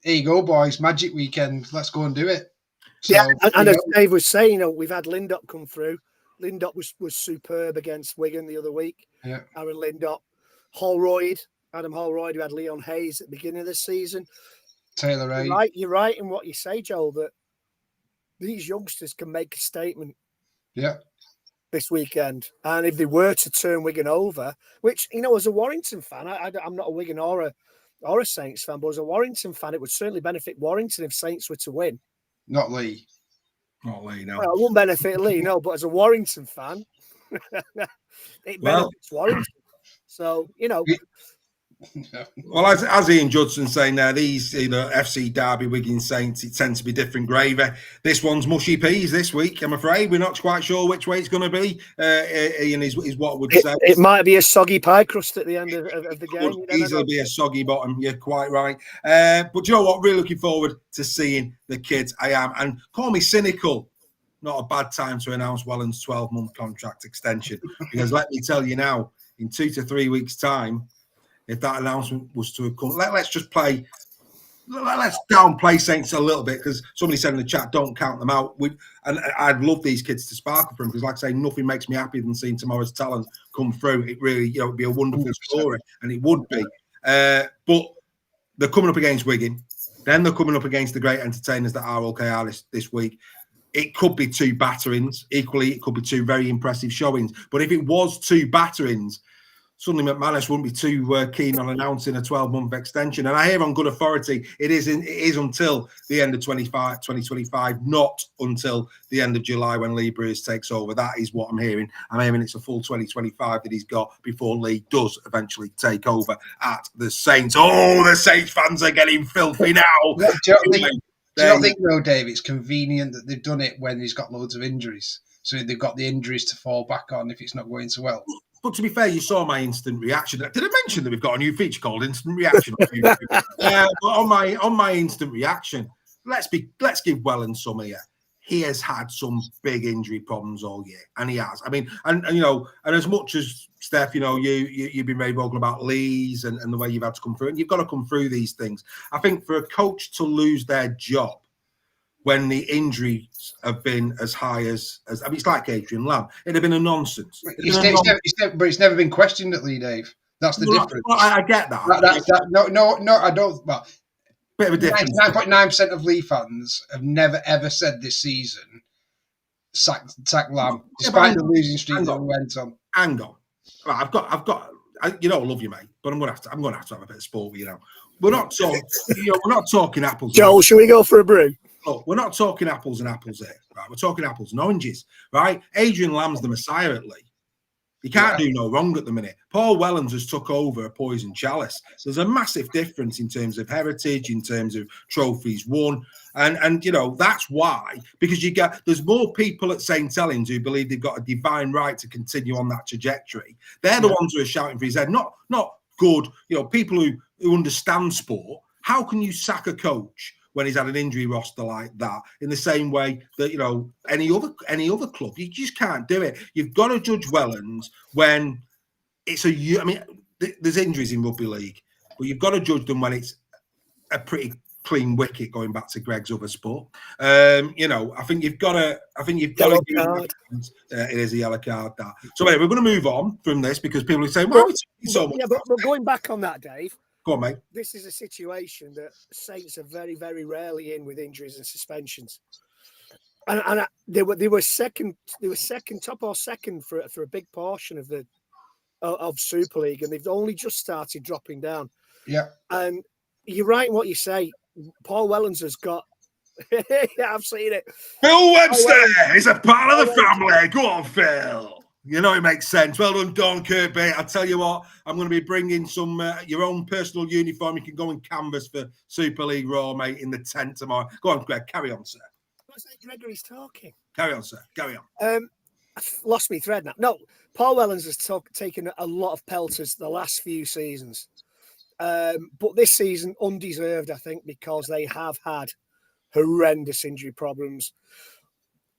here you go, boys. Magic weekend. Let's go and do it. So, and as Dave was saying, we've had Lindop come through. Lindop was superb against Wigan the other week. Yeah, Aaron Lindop, Adam Holroyd, who had Leon Hayes at the beginning of the season. Taylor A. You're right in what you say, Joel, that these youngsters can make a statement. Yeah. This weekend, and if they were to turn Wigan over, which as a Warrington fan, I'm not a Wigan or a Saints fan, but as a Warrington fan, it would certainly benefit Warrington if Saints were to win. Not Lee. Not Lee, no. Well, it won't benefit Lee, no. But as a Warrington fan, it benefits Warrington. So Well, as Ian Judson's saying there, these FC Derby, Wigan Saints, it tends to be different gravy. This one's mushy peas this week, I'm afraid. We're not quite sure which way it's going to be. Ian is what would say. It might be a soggy pie crust at the end of the game. It could easily be a soggy bottom. You're quite right. But you know what? Really looking forward to seeing the kids. I am. And call me cynical. Not a bad time to announce Welland's 12-month contract extension. Because let me tell you now, in 2 to 3 weeks' time, if that announcement was to have come, let's downplay Saints a little bit, because somebody said in the chat, don't count them out. And I'd love these kids to sparkle for them, because like I say, nothing makes me happier than seeing tomorrow's talent come through. It really, it'd be a wonderful story, and it would be. But they're coming up against Wigan, then they're coming up against the great entertainers that are OKR this week. It could be 2 batterings. Equally, it could be 2 very impressive showings. But if it was 2 batterings, suddenly McManus wouldn't be too keen on announcing a 12-month extension. And I hear on good authority it is until the end of 2025, not until the end of July when Lee Breers takes over. That is what I'm hearing. I'm hearing it's a full 2025 that he's got before Lee does eventually take over at the Saints. Oh, the Saints fans are getting filthy now. Do you not think, though, Dave, it's convenient that they've done it when he's got loads of injuries? So they've got the injuries to fall back on if it's not going so well. But to be fair, you saw my instant reaction. Did I mention that we've got a new feature called Instant Reaction? But on my instant reaction, let's give Welland some here. he has had some big injury problems all year, and he has. I mean, and you know, and as much as Steph, you know, you've been very vocal about Leeds and the way you've had to come through, and you've got to come through these things. I think for a coach to lose their job when the injuries have been as high as I mean, it's like Adrian Lamb. It'd have been a nonsense. But it's never been questioned at Lee, Dave. That's the difference. Well, I get that. No, I don't. Well, bit of a difference. 99.9% of Lee fans have never ever said this season sack Lamb, despite the losing streak that we went on. Hang on, right, I've got. You know, I love you, mate, but I'm gonna have to have a bit of sport with you now. We're not talking. We're not talking apples. Joel, should we go for a brew? Look, we're not talking apples and apples here, right? We're talking apples and oranges, right? Adrian Lamb's the Messiah at Lee. He can't do no wrong at the minute. Paul Wellens has took over a poison chalice. There's a massive difference in terms of heritage, in terms of trophies won. And you know, that's why, because there's more people at St. Helens who believe they've got a divine right to continue on that trajectory. They're the ones who are shouting for his head, not good, you know, people who understand sport. How can you sack a coach when he's had an injury roster like that, in the same way that, you know, any other club? You just can't do it. You've got to judge Wellens when it's I mean, there's injuries in rugby league, but you've got to judge them when it's a pretty clean wicket, going back to Greg's other sport. You know, I think you've got to card. It is a yellow card, that. So anyway, we're going to move on from this because people are saying, why are we talking so much? Yeah, but going back on that, Dave. Go on, mate. This is a situation that Saints are very, very rarely in with injuries and suspensions, and they were second, top or second for a big portion of Super League, and they've only just started dropping down. Yeah, and you're right in what you say. Paul Wellens has got. Yeah, I've seen it. Phil Webster is a part of the family. Go on, Phil. You know, it makes sense. Well done, Don Kirby. I'll tell you what, I'm going to be bringing some your own personal uniform. You can go and canvas for Super League Raw, mate, in the tent tomorrow. Go on, Greg. Carry on, sir. What's that? Gregory's talking. Carry on, sir. Carry on. I've lost my thread now. No, Paul Wellens has taken a lot of pelters the last few seasons. But this season, undeserved, I think, because they have had horrendous injury problems,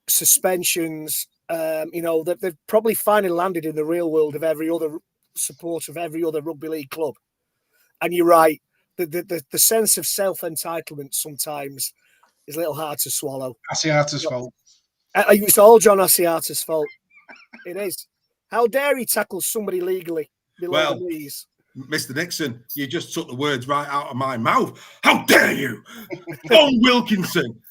suspensions. You know, they've probably finally landed in the real world of every other support of every other rugby league club. And you're right, the sense of self-entitlement sometimes is a little hard to swallow. Asiata's fault. It's all John Asiata's fault. It is. How dare he tackle somebody legally below the knees? Mr. Nixon, you just took the words right out of my mouth. How dare you? John Wilkinson.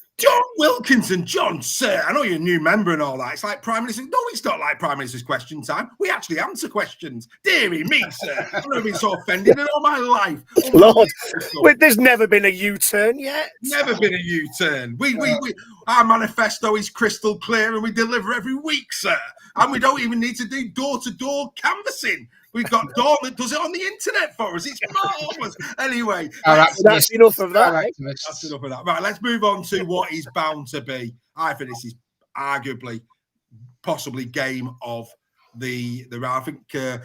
John, sir, I know you're a new member and all that. It's like Prime Minister. No, it's not like Prime Minister's question time. We actually answer questions. Deary me, sir. I've never been so offended in all my life. Lord, there's never been a U-turn yet. Never been a U-turn. Our manifesto is crystal clear and we deliver every week, sir. And we don't even need to do door-to-door canvassing. We've got Dawn that does it on the internet for us. It's marvelous. Anyway, that's enough of that. That's enough of that. Right, let's move on to what is bound to be. I think this is arguably, possibly game of the round.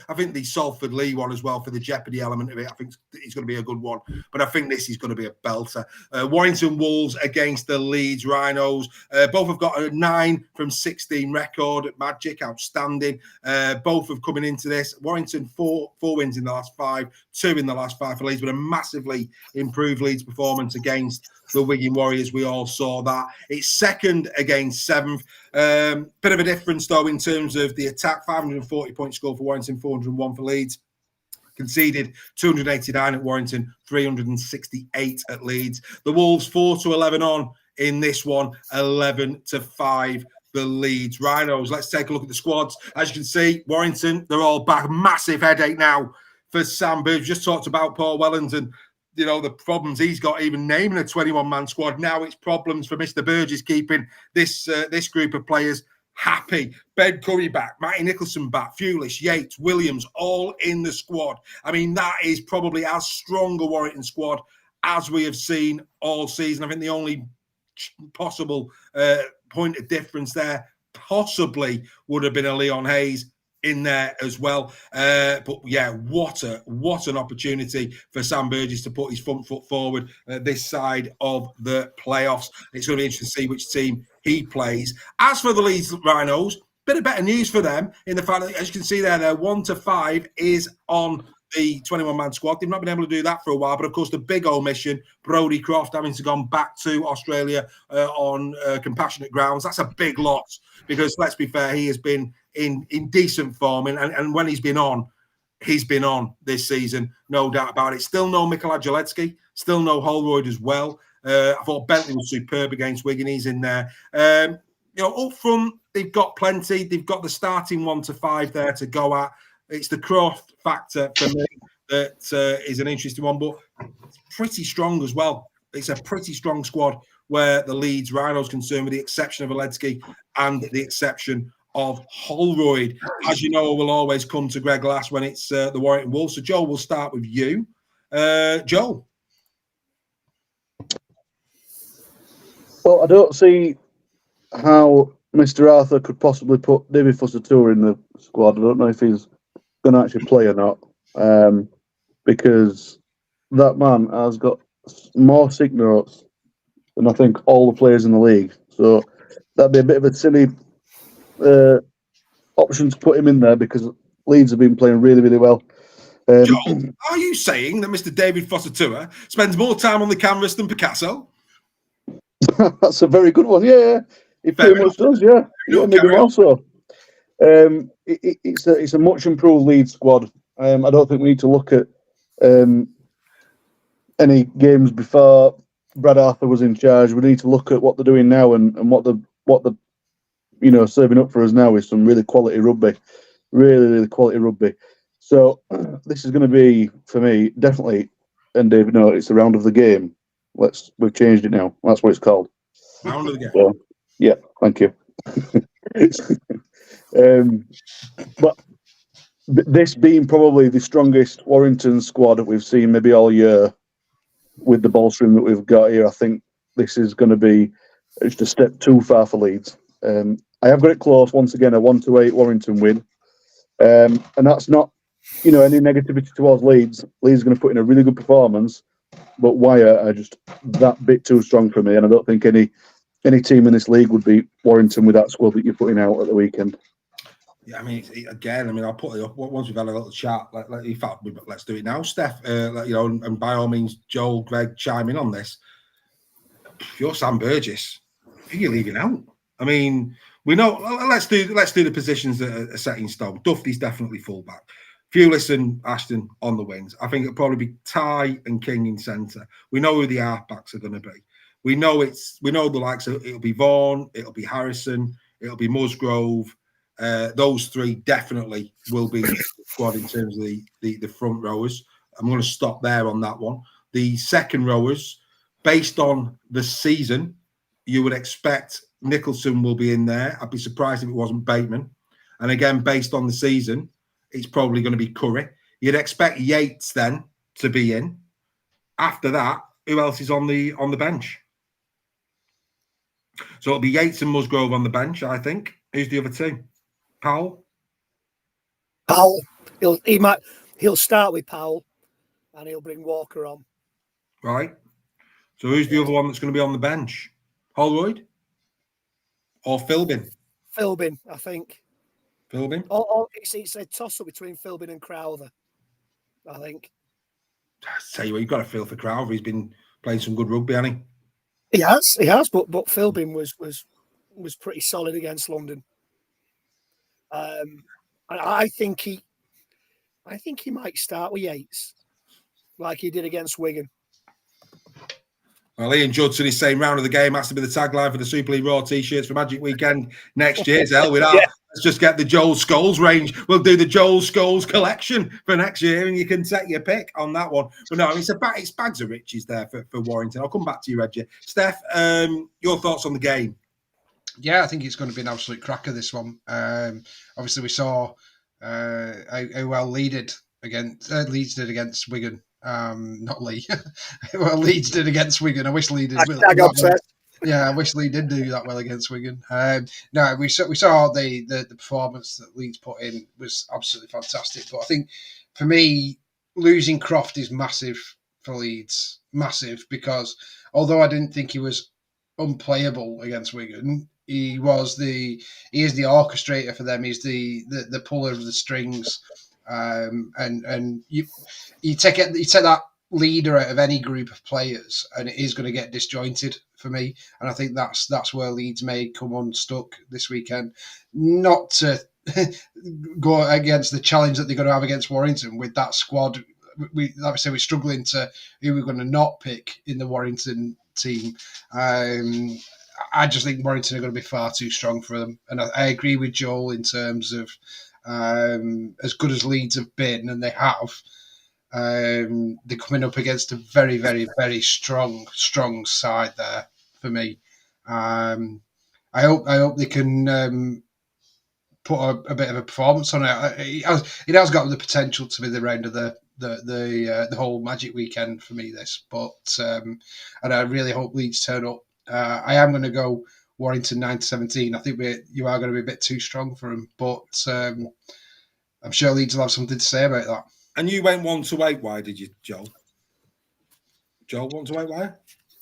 I think the Salford Lee one as well, for the jeopardy element of it. I think it's going to be a good one, but I think this is going to be a belter. Warrington Wolves against the Leeds Rhinos. Both have got a 9 from 16 record at Magic, outstanding. Both have coming into this. Warrington 4 wins in the last 5, 2 in the last 5 for Leeds, but a massively improved Leeds performance against the Wigan Warriors. We all saw that. It's second against 7th. Bit of a difference, though, in terms of the attack. 540 points scored for Warrington, 401 for Leeds. Conceded 289 at Warrington, 368 at Leeds. The Wolves 4-11 on in this one, 11-5 the Leeds Rhinos. Let's take a look at the squads. As you can see, Warrington, they're all back. Massive headache now for Sam Burge. Just talked about Paul Wellens and, you know, the problems he's got even naming a 21-man squad. Now it's problems for Mr. Burgess keeping this group of players happy. Ben Curry back, Matty Nicholson back, Fulish, Yates, Williams, all in the squad. I mean, that is probably as strong a Warrington squad as we have seen all season. I think the only possible point of difference there possibly would have been a Leon Hayes in there as well. But yeah, what an opportunity for Sam Burgess to put his front foot forward this side of the playoffs. It's going to be interesting to see which team he plays. As for the Leeds Rhinos, bit of better news for them in the fact that, as you can see there, their 1 to 5 is on the 21-man squad. They've not been able to do that for a while, but of course the big omission, Brodie Croft having to go back to Australia on compassionate grounds. That's a big loss because, let's be fair, he has been in decent form, and when he's been on this season, no doubt about it. Still no Mikel Ajelecki, still no Holroyd as well. I thought Bentley was superb against Wigan. He's in there. Up front, they've got plenty. They've got the starting 1 to 5 there to go at. It's the Croft factor for me that is an interesting one, but it's pretty strong as well. It's a pretty strong squad where the Leeds Rhinos concerned, with the exception of Ajelecki and the exception of Holroyd. As you know, we'll always come to Greg last when it's the Warrington Wolves. So, Joel, we'll start with you. Joel? Well, I don't see how Mr. Arthur could possibly put David Fussatua in the squad. I don't know if he's going to actually play or not, because that man has got more sick notes than I think all the players in the league. So that'd be a bit of a silly option to put him in there, because Leeds have been playing really, really well. Joel, are you saying that Mr. David Fussatua spends more time on the canvas than Picasso? That's a very good one. Yeah, he pretty much does. Yeah, maybe more so. It's a much improved Leeds squad. I don't think we need to look at any games before Brad Arthur was in charge. We need to look at what they're doing now and what the serving up for us now is some really quality rugby, really quality rugby. So this is going to be, for me, definitely. And David, no, it's the round of the game. We've changed it now. That's what it's called. Round of the game. So, yeah, thank you. But this being probably the strongest Warrington squad that we've seen maybe all year, with the bolstering that we've got here, I think this is going to be just a step too far for Leeds. I have got it close once again, a 1-8 Warrington win, and that's not any negativity towards Leeds. Leeds are going to put in a really good performance, but Wire are just that bit too strong for me, and I don't think any team in this league would beat Warrington with that squad that you're putting out at the weekend. Yeah, I'll put it up once we've had a little chat. In fact, let's do it now, Steph. And by all means, Joel, Greg, chime in on this. If you're Sam Burgess, who are you leaving out? I mean, we know. Let's do the positions that are set in stone. Duffy's definitely fullback. Pulis and Ashton on the wings. I think it'll probably be Ty and King in centre. We know who the halfbacks are going to be. We know the likes of, it'll be Vaughan, it'll be Harrison, it'll be Musgrove. Those three definitely will be the squad in terms of the front rowers. I'm going to stop there on that one. The second rowers, based on the season, you would expect Nicholson will be in there. I'd be surprised if it wasn't Bateman. And again, based on the season, it's probably going to be Curry. You'd expect Yates then to be in. After that, who else is on the bench? So it'll be Yates and Musgrove on the bench, I think. Who's the other two? Powell? Powell. He'll start with Powell and he'll bring Walker on. Right. So who's the other one that's going to be on the bench? Holroyd? Or Philbin? Philbin, I think. Philbin? It's a toss-up between Philbin and Crowther, I think. I tell you what, you've got to feel for Crowther. He's been playing some good rugby, hasn't he? He has, but Philbin was pretty solid against London. I think he might start with Yates, like he did against Wigan. Well, Ian Judson is saying round of the game has to be the tagline for the Super League Raw t-shirts for Magic Weekend next year. To hell with that. Yeah. Let's just get the Joel Scholes range. We'll do the Joel Scholes collection for next year, and you can take your pick on that one. But no, it's bags of riches there for Warrington. I'll come back to you, Reggie. Steph, your thoughts on the game? Yeah, I think it's going to be an absolute cracker, this one. Obviously, we saw how well Leeds did against Wigan. Not Lee. Well, Leeds did against Wigan. I wish Lee did. Yeah, I wish Lee did do that well against Wigan. No, we saw the performance that Leeds put in was absolutely fantastic. But I think for me, losing Croft is massive for Leeds. Massive, because although I didn't think he was unplayable against Wigan. He is the orchestrator for them. He's the puller of the strings, and you take that leader out of any group of players, and it is going to get disjointed for me. And I think that's where Leeds may come unstuck this weekend. Not to go against the challenge that they're going to have against Warrington with that squad. Like I say, we're struggling to who we're going to not pick in the Warrington team. I just think Warrington are going to be far too strong for them. And I agree with Joel in terms of as good as Leeds have been, and they have, they're coming up against a very, very, very strong side there for me. I hope they can put a bit of a performance on it. It has got the potential to be the round of the whole Magic weekend for me. This, but and I really hope Leeds turn up. I am going to go Warrington 9-17. I think you are going to be a bit too strong for them, but I'm sure Leeds will have something to say about that. And you went 1-8. Why did you, Joel? Joel, 1-8. Why?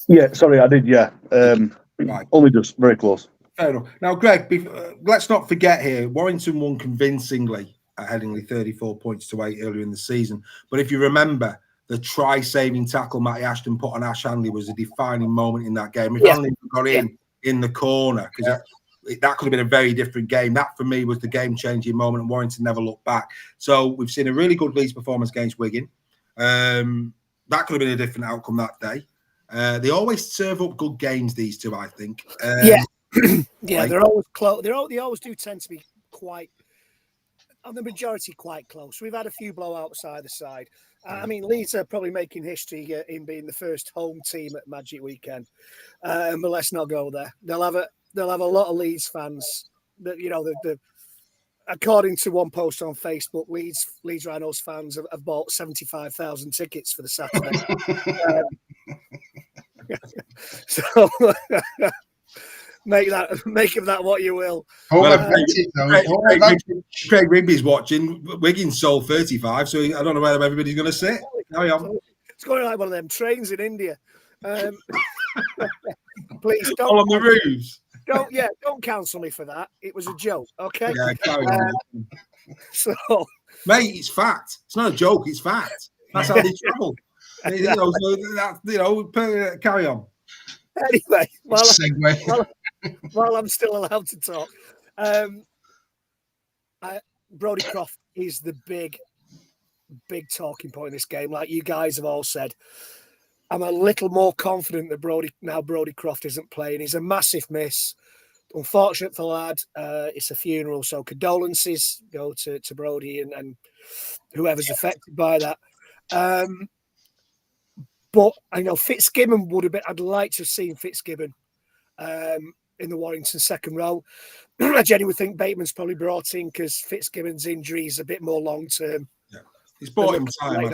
Yeah, sorry, I did. Yeah, Right. Only just very close. Fair enough. Now, Greg, let's not forget here, Warrington won convincingly at Headingley 34-8 earlier in the season. But if you remember, the try-saving tackle Matty Ashton put on Ash Handley was a defining moment in that game. If Handley got in the corner, because that could have been a very different game. That, for me, was the game-changing moment, and Warrington never looked back. So we've seen a really good Leeds performance against Wigan. That could have been a different outcome that day. They always serve up good games, these two, I think. They're always close. They always do tend to be quite, on the majority, quite close. We've had a few blowouts either side. I mean, Leeds are probably making history in being the first home team at Magic Weekend, but let's not go there. They'll have a lot of Leeds fans. That according to one post on Facebook, Leeds Rhinos fans have bought 75,000 tickets for the Saturday. So. Make of that what you will. Craig Rigby's watching. Wigan's sold 35, so I don't know where everybody's going to sit. Carry on. It's going like one of them trains in India. Please don't. All on the roofs. Don't cancel me for that. It was a joke. Okay. Yeah, carry on. So, mate, it's fact. It's not a joke. It's fact. That's how they travel. Carry on. Anyway, while I'm still allowed to talk, Brodie Croft is the big talking point in this game. Like you guys have all said, I'm a little more confident that Brodie Croft isn't playing. He's a massive miss. Unfortunate for the lad. It's a funeral, so condolences go to Brodie and whoever's affected by that. But I know Fitzgibbon would have been. I'd like to have seen Fitzgibbon in the Warrington second row. I genuinely think Bateman's probably brought in because Fitzgibbon's injury is a bit more long term. Yeah, he's bought him time.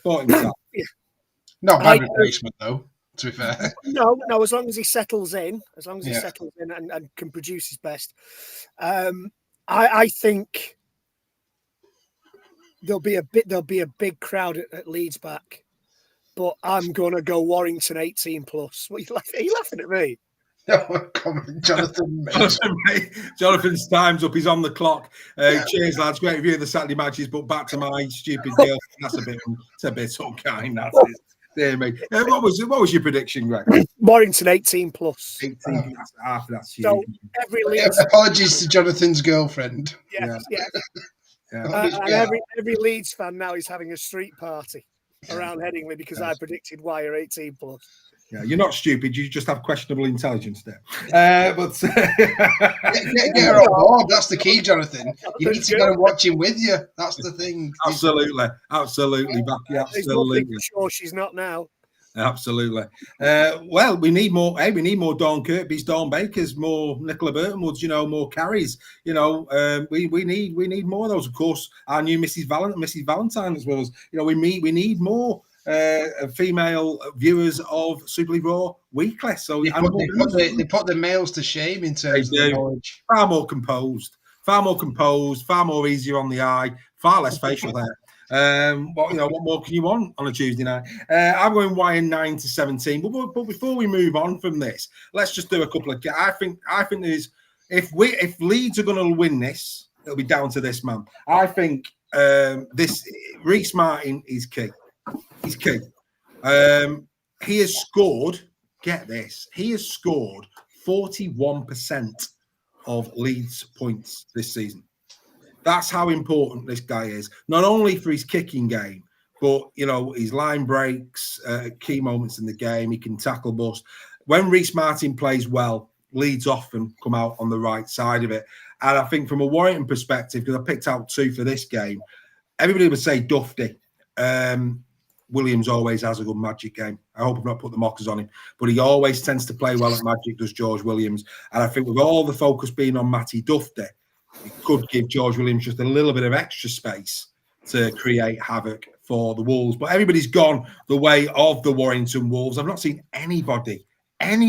Bought him time. Yeah. Not bad replacement though. To be fair. No. As long as he settles in, and can produce his best, I think there'll be a big crowd at Leeds back. But I'm going to go Warrington 18+. What are you laughing at me? No, come on, Jonathan. Jonathan's time's up. He's on the clock. Cheers, lads. Great review of the Saturday matches, but back to my stupid girl. That's a bit unkind. That's it. Dear me. What was your prediction, Greg? Warrington 18+. 18. That's huge. So every Leeds. Apologies to Jonathan's girlfriend. Yeah. Yeah. And every Leeds fan now is having a street party around Headingley because I predicted Wire 18+. Yeah, you're not stupid. You just have questionable intelligence there. But get her on board. That's the key, Jonathan. You need to go and watch him with you. That's the thing. Absolutely. Becky, absolutely. Sure, she's not now. Absolutely. Well, we need more. Hey, we need more Dawn Kirby's, Dawn Bakers, more Nicola Burtonwoods. More carries. We need more of those. Of course, our new Mrs. Valentine as well as we need more female viewers of Super League Raw weekly. So they put the males to shame in terms of knowledge. Far more composed, far more easier on the eye, far less facial hair. What more can you want on a Tuesday night? I'm going Wigan 9-17. But before we move on from this, let's just do a couple of. I think there's if Leeds are going to win this, it'll be down to this man. I think this Reece Martin is key. He's key. He has scored. Get this. He has scored 41% of Leeds points this season. That's how important this guy is, not only for his kicking game, but, his line breaks, key moments in the game. He can tackle bust. When Reece Martin plays well, Leeds often come out on the right side of it. And I think from a Warrington perspective, because I picked out 2 for this game, everybody would say Dufty. Williams always has a good Magic game. I hope I've not put the mockers on him, but he always tends to play well at Magic, does George Williams. And I think with all the focus being on Matty Dufty, it could give George Williams just a little bit of extra space to create havoc for the Wolves. But everybody's gone the way of the Warrington Wolves. I've not seen anybody in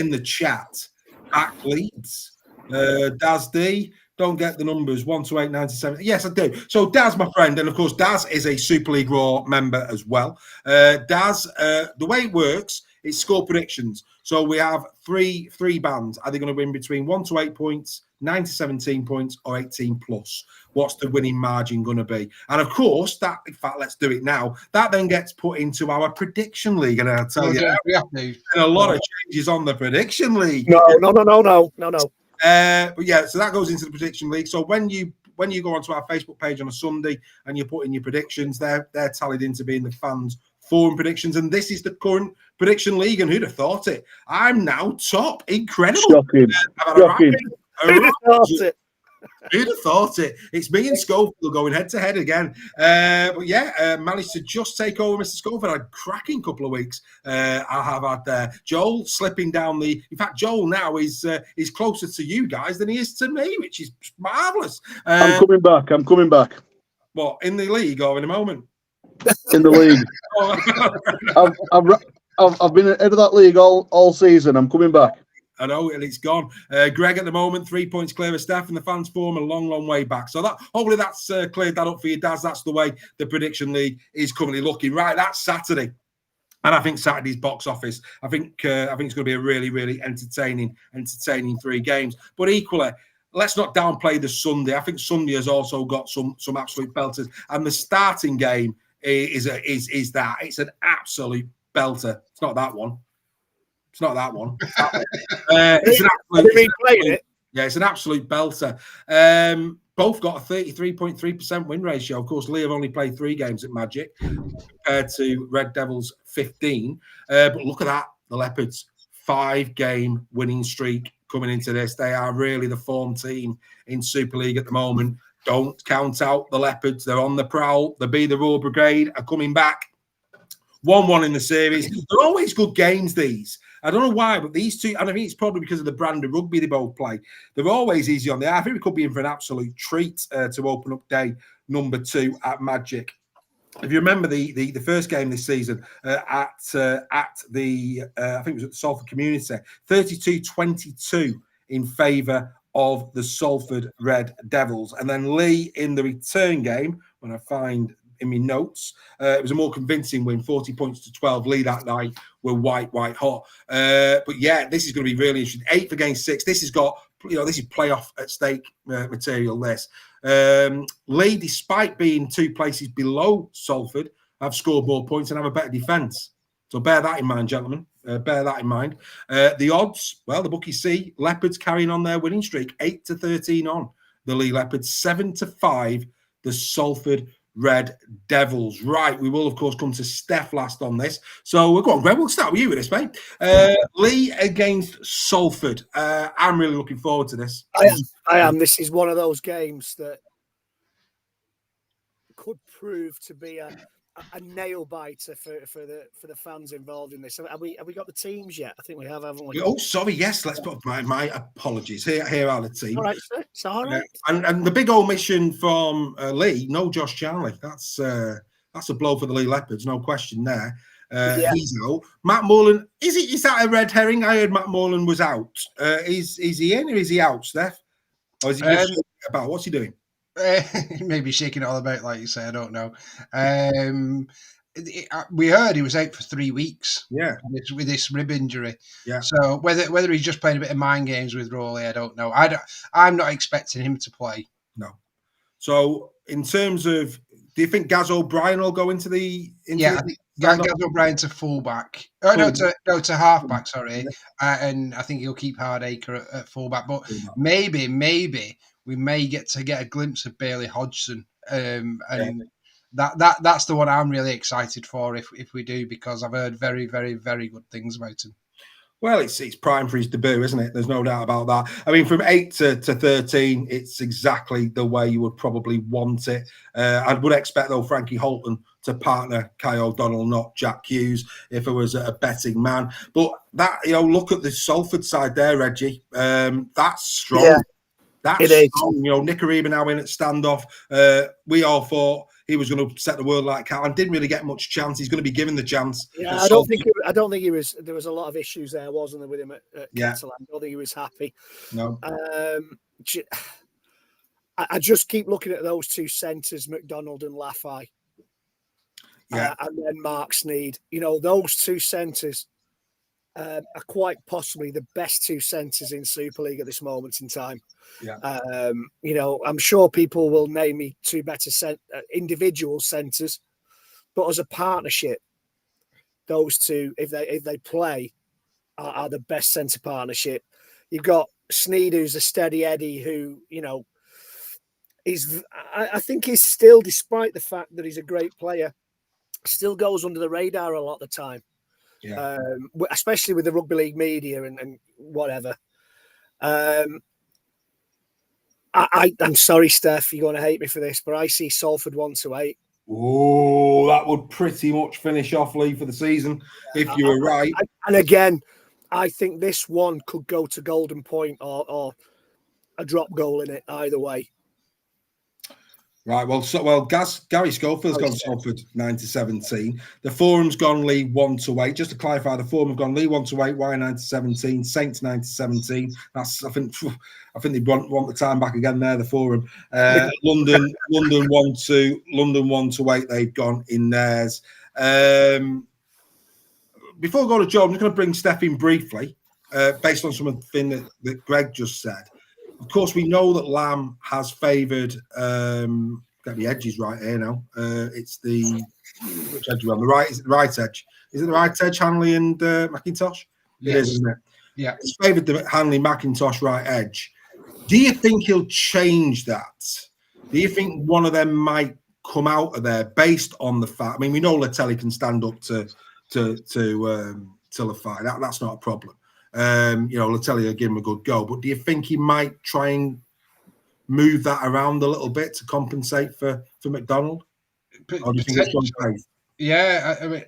the chat at Leeds. Daz D, don't get the numbers 1 to 8, 97. Yes, I do. So Daz, my friend, and of course Daz is a Super League Raw member as well. Daz, the way it works, it's score predictions. So we have three bands. Are they going to win between 1 to 8 points, 9 to 17 points, or 18 plus? What's the winning margin going to be? And of course, in fact, let's do it now. That then gets put into our prediction league. And I'll tell you, there's a lot of changes on the prediction league. No. But yeah, so that goes into the prediction league. So when you go onto our Facebook page on a Sunday and you put in your predictions, they're tallied into being the fans' forum predictions. And this is the current prediction league. And who'd have thought it? I'm now top. Incredible. Shocking. Who'd have thought it? Who'd have thought it? It's me and Schofield going head to head again. But yeah, managed to just take over Mr. Schofield. I had a cracking couple of weeks. I have had Joel slipping down in fact, Joel now is closer to you guys than he is to me, which is marvellous. I'm coming back. What, in the league or in a moment? In the league. I've been ahead of that league all season. I'm coming back. I know, and it's gone. Greg at the moment, 3 points clear of Steph, and the fans form a long way back. So hopefully that's cleared that up for you, Daz. That's the way the prediction league is currently looking. Right, that's Saturday. And I think Saturday's box office. I think it's going to be a really entertaining 3 games. But equally, let's not downplay the Sunday. I think Sunday has also got some absolute belters. And the starting game is that. It's an absolute belter. It's not that one. It's not that one. It's an absolute belter. Both got a 33.3% win ratio. Of course, Lee have only played 3 games at Magic compared to Red Devils 15. But look at that. The Leopards, 5-game winning streak coming into this. They are really the form team in Super League at the moment. Don't count out the Leopards. They're on the prowl. The Be the Roar Brigade are coming back. 1-1 in the series. They're always good games, these. I don't know why, but these two, and I think it's probably because of the brand of rugby they both play. They're always easy on the eye. I think we could be in for an absolute treat to open up day number 2 at Magic. If you remember the first game this season at the I think it was at the Salford Community, 32-22 in favour of the Salford Red Devils, and then Lee in the return game, when I find in my notes, it was a more convincing win, 40 points to 12. Lee that night were white hot. But yeah, this is going to be really interesting. 8 against 6. This has got, this is playoff at stake material. This Lee, despite being 2 places below Salford, have scored more points and have a better defence. So bear that in mind, gentlemen. Bear that in mind. The odds, well, the bookies see Leopards carrying on their winning streak, 8-13 on the Lee Leopards, 7-5 the Salford Red Devils. Right, we will of course come to Steph last on this. So we'll go on, Greg. We'll start with you with this, mate. Lee against Salford. I'm really looking forward to this. I am. This is one of those games that could prove to be a nail biter for the fans involved in this. Have we got the teams yet? I think we have, haven't we? Oh, sorry. Yes, let's put my apologies. Here are the teams. All right, sir. It's all right. And the big omission from Lee, no Josh Charlie. That's a blow for the Lee Leopards, no question there. He's out. Matt Moreland, is that a red herring? I heard Matt Moreland was out. Is he in or is he out, Steph? Or is he just about? What's he doing? maybe shaking it all about, like you say. I don't know. We heard he was out for 3 weeks. Yeah, with this rib injury. Yeah. So whether he's just playing a bit of mind games with Rowley, I don't know. I'm not expecting him to play. no. So in terms of, do you think Gaz O'Brien will go into the? I think Gaz O'Brien to fullback. Oh no, to halfback. Sorry, and I think he'll keep Hardacre at fullback. But maybe we may get a glimpse of Bailey Hodgson, and that's the one I'm really excited for if we do, because I've heard very, very, very good things about him. Well, it's prime for his debut, isn't it? There's no doubt about that. I mean, from 8 to 13, it's exactly the way you would probably want it. I would expect, though, Frankie Holton to partner Kai O'Donnell, not Jack Hughes, if I was a betting man. But that, look at the Salford side there, Reggie. That's strong. Yeah, that's strong. Nick Ariba now in at standoff. We all thought he was going to set the world like Catalan. Didn't really get much chance. He's going to be given the chance. Yeah, I don't think he was. There was a lot of issues there, wasn't there, with him at Catalan? I don't think he was happy. No. I just keep looking at those two centres, McDonald and Laffey. Yeah, and then Mark Sneed. Those two centres are quite possibly the best two centres in Super League at this moment in time. Yeah. I'm sure people will name me two better individual centres, but as a partnership, those two, if they play, are the best centre partnership. You've got Sneed, who's a steady Eddie, who I think he's still, despite the fact that he's a great player, still goes under the radar a lot of the time. Yeah. Especially with the rugby league media and whatever. I'm sorry, Steph, you're going to hate me for this, but I see Salford 1-8. Oh, that would pretty much finish off Lee for the season, if you were right. And again, I think this one could go to Golden Point or a drop goal in it, either way. Right, Gary Schofield's gone Salford 9-17. The Forum's gone Lee 1-8. Just to clarify, the Forum have gone Lee 1-8, Y 9-17, Saints 9-17. That's I think they want the time back again there. The Forum, London 1-2, London 1-8. They've gone in theirs. Before I go to Joe, I'm just going to bring Steph in briefly, based on something that Greg just said. Of course, we know that Lamb has favoured. Get the edges right here now. It's which edge are we on? The right. Is it the right edge? Is it the right edge? Hanley and McIntosh. Yes. It is, isn't it? Yeah. He's favoured the Hanley McIntosh right edge. Do you think he'll change that? Do you think one of them might come out of there based on the fact? I mean, we know Latelli can stand up to Lafay. That's not a problem. Latelli will give him a good go, but do you think he might try and move that around a little bit to compensate for McDonald? Or do you think it's going to play? Yeah, I mean,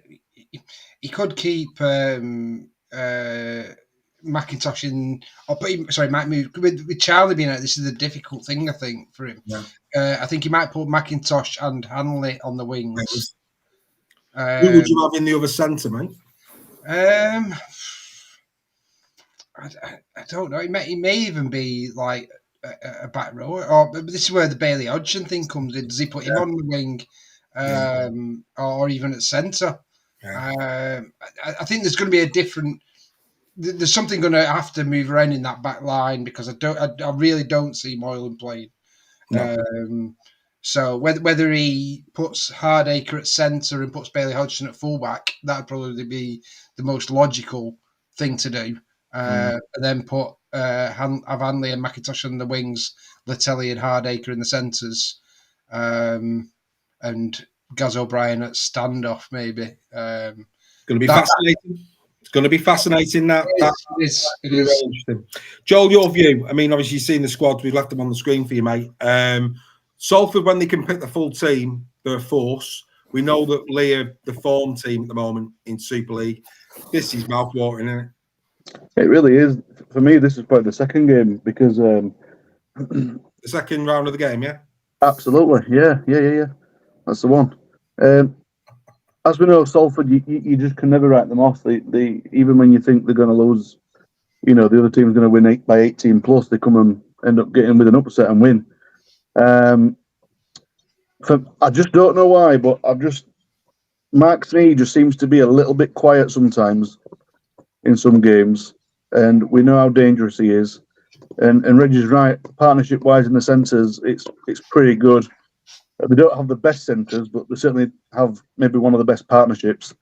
he could keep McIntosh in, might move with Charlie being out. This is a difficult thing, I think, for him. Yeah. I think he might put McIntosh and Hanley on the wings. Who would you have in the other centre, mate? I don't know. It may even be like a back row, or this is where the Bailey Hodgson thing comes in. Does he put him on the wing, or even at centre? Yeah. I think there's going to be a different. There's something going to have to move around in that back line, because I really don't see Moylan playing. No. So whether he puts Hardacre at centre and puts Bailey Hodgson at fullback, that would probably be the most logical thing to do. And then put have Hanley and McIntosh on the wings, Latelli and Hardacre in the centres, and Gaz O'Brien at standoff, maybe. Going to be fascinating. It's going to be fascinating. It is. Really interesting. Joel, your view. I mean, obviously you've seen the squad. We've left them on the screen for you, mate. Salford, when they can pick the full team, they're a force. We know that Lee are the form team at the moment in Super League. This is mouth-watering, isn't it? It really is. For me, this is probably the second game, because the second round of the game, yeah? Absolutely, yeah. That's the one. As we know, Salford, you just can never write them off. They even when you think they're going to lose, the other team's going to win by 18 plus, they come and end up getting with an upset and win. I just don't know why, but Mark Snee just seems to be a little bit quiet sometimes in some games, and we know how dangerous he is. And Reggie's right, partnership-wise in the centres, it's pretty good. They don't have the best centres, but they certainly have maybe one of the best partnerships.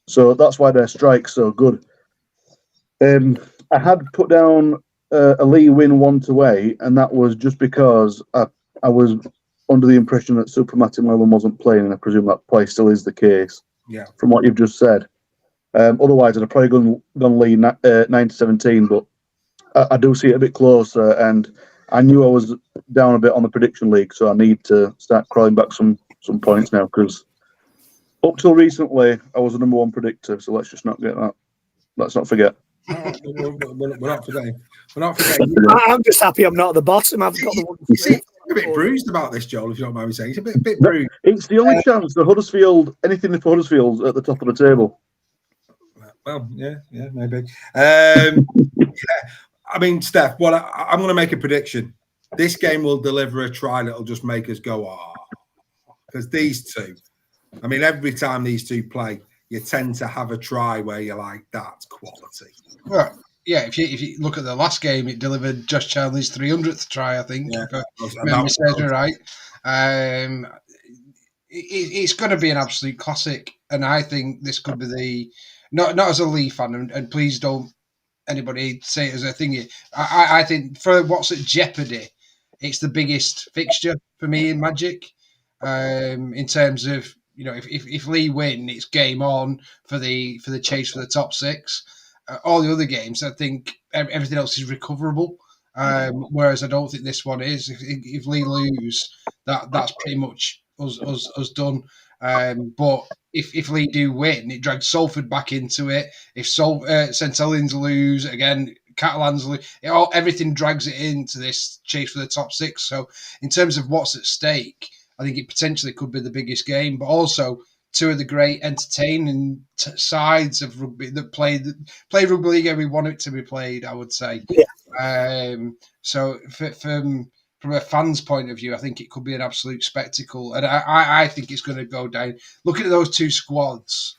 So that's why their strike's so good. I had put down a Lee win 1-8, and that was just because I was under the impression that Super Matty Moylan wasn't playing, and I presume that play still is the case. Yeah. From what you've just said. Otherwise, I'd have probably gone Lee 9-17, but I do see it a bit closer, and I knew I was down a bit on the prediction league, so I need to start crawling back some points now, because up till recently, I was the number one predictor, so let's just not get that. Let's not forget. We're not forgetting. We're not forgetting. I'm just happy I'm not at the bottom. I've got the one. You see, I'm a bit bruised about this, Joel, if you don't mind me saying. It's a bit bruised. It's the only chance that Huddersfield, anything for Huddersfield's at the top of the table. Well, yeah, maybe. Yeah. I mean, Steph, I'm going to make a prediction. This game will deliver a try that'll just make us go, because these two, I mean, every time these two play, you tend to have a try where you're like, that's quality. Well, yeah, if you look at the last game, it delivered Josh Charnley's 300th try, I think, if memory serves me right. It's going to be an absolute classic, and I think this could be not as a Lee fan, and please don't anybody say it as a thing. I think for what's at jeopardy, it's the biggest fixture for me in Magic, in terms of, you know, if Lee win, it's game on for the chase for the top six. All the other games, I think everything else is recoverable. Whereas I don't think this one is. If Lee lose, that's pretty much us done. But if Lee do win, it drags Salford back into it. If St Helens lose again, Catalans lose. Everything drags it into this chase for the top six. So in terms of what's at stake, I think it potentially could be the biggest game. But also two of the great entertaining sides of rugby that play rugby league and we want it to be played, I would say. Yeah. So from a fan's point of view, I think it could be an absolute spectacle, and I think it's going to go down. Looking at those two squads,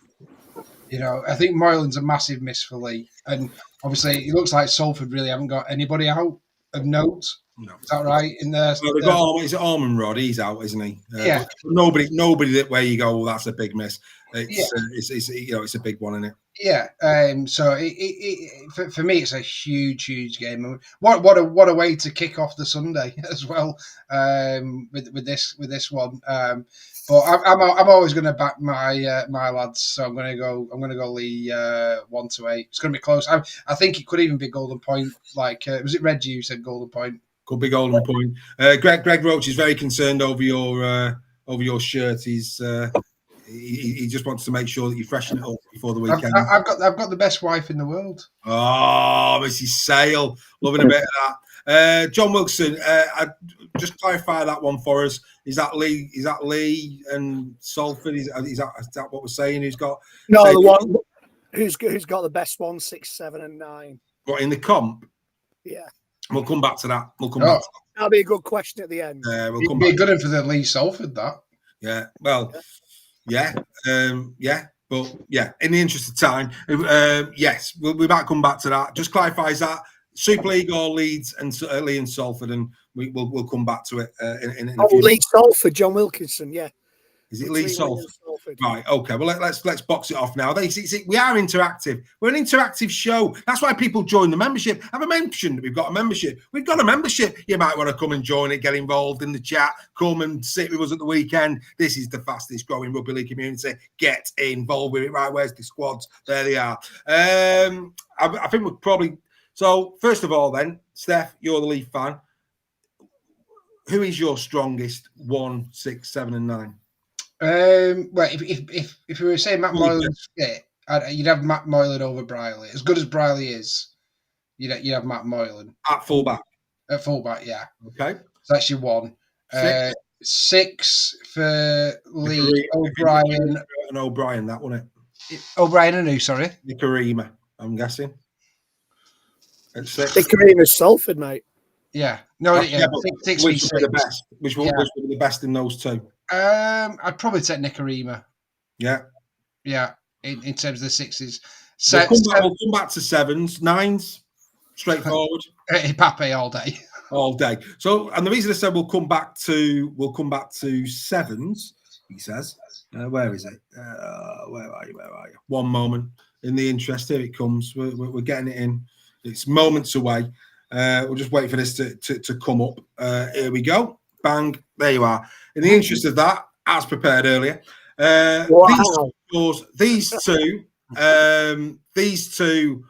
you know, I think Moylan's a massive miss for Lee, and obviously it looks like Salford really haven't got anybody out of note. No. Is that right? In there, well, they've got is it Almond Rod? He's out, isn't he? Yeah. Nobody that where you go, that's a big miss. It's you know, it's a big one, isn't it? Yeah. So for me, it's a huge game. What a way to kick off the Sunday as well. With this one. But I'm always going to back my lads. So I'm going to go Lee 1-8. It's going to be close. I think it could even be golden point. Like was it Reggie who said golden point? Could be golden point. Greg Roach is very concerned over your shirt. He just wants to make sure that you freshen it up before the weekend. I've got the best wife in the world. Oh, Mrs. Sale, loving a bit of that. John Wilson, just clarify that one for us. Is that Lee and Salford? Is that what we're saying? Who's got the one who's got the best one, 6, 7, and 9? What in the comp? Yeah. We'll come back to that. Back to that. That'll be a good question at the end. We'll come back. Be good for the Lee Salford, that. Yeah. Well, yeah. But yeah, in the interest of time, yes, we might come back to that. Just clarifies that Super League or Leeds and Lee and Salford, and we'll come back to it. In a few Leeds Salford, John Wilkinson. Yeah. Is it Leeds Salford? Right. Okay. Well, let's box it off now. We are interactive. We're an interactive show. That's why people join the membership. Have I mentioned that we've got a membership? We've got a membership. You might want to come and join it, get involved in the chat, come and sit with us at the weekend. This is the fastest growing rugby league community. Get involved with it. Right. Where's the squads? There they are. I think we're probably. So first of all, then, Steph, you're the Leaf fan. Who is your strongest 1, 6, 7, and 9? Well, if we were saying Matt Moylan's fit, you'd have Matt Moylan over Briley. As good as Briley is, you'd have Matt Moylan at fullback. At fullback, yeah. Okay, so that's your 1. 6 for Lee O'Brien. And O'Brien, that wasn't it? O'Brien and who? Sorry, Nicarima. I'm guessing. At 6. Nicarima's Salford, mate. Yeah. No. Yeah. Which will be the best? Which will be the best in those two? I'd probably take Nicarima. Yeah. In terms of the sixes. We'll come back to sevens, nines, straightforward. Pape all day. All day. So, and the reason I said we'll come back to sevens, he says. Where is it? Where are you? One moment. In the interest, here it comes. We're getting it in. It's moments away. We'll just wait for this to come up. Here we go. Bang. There you are. In the interest of that, as prepared earlier, these two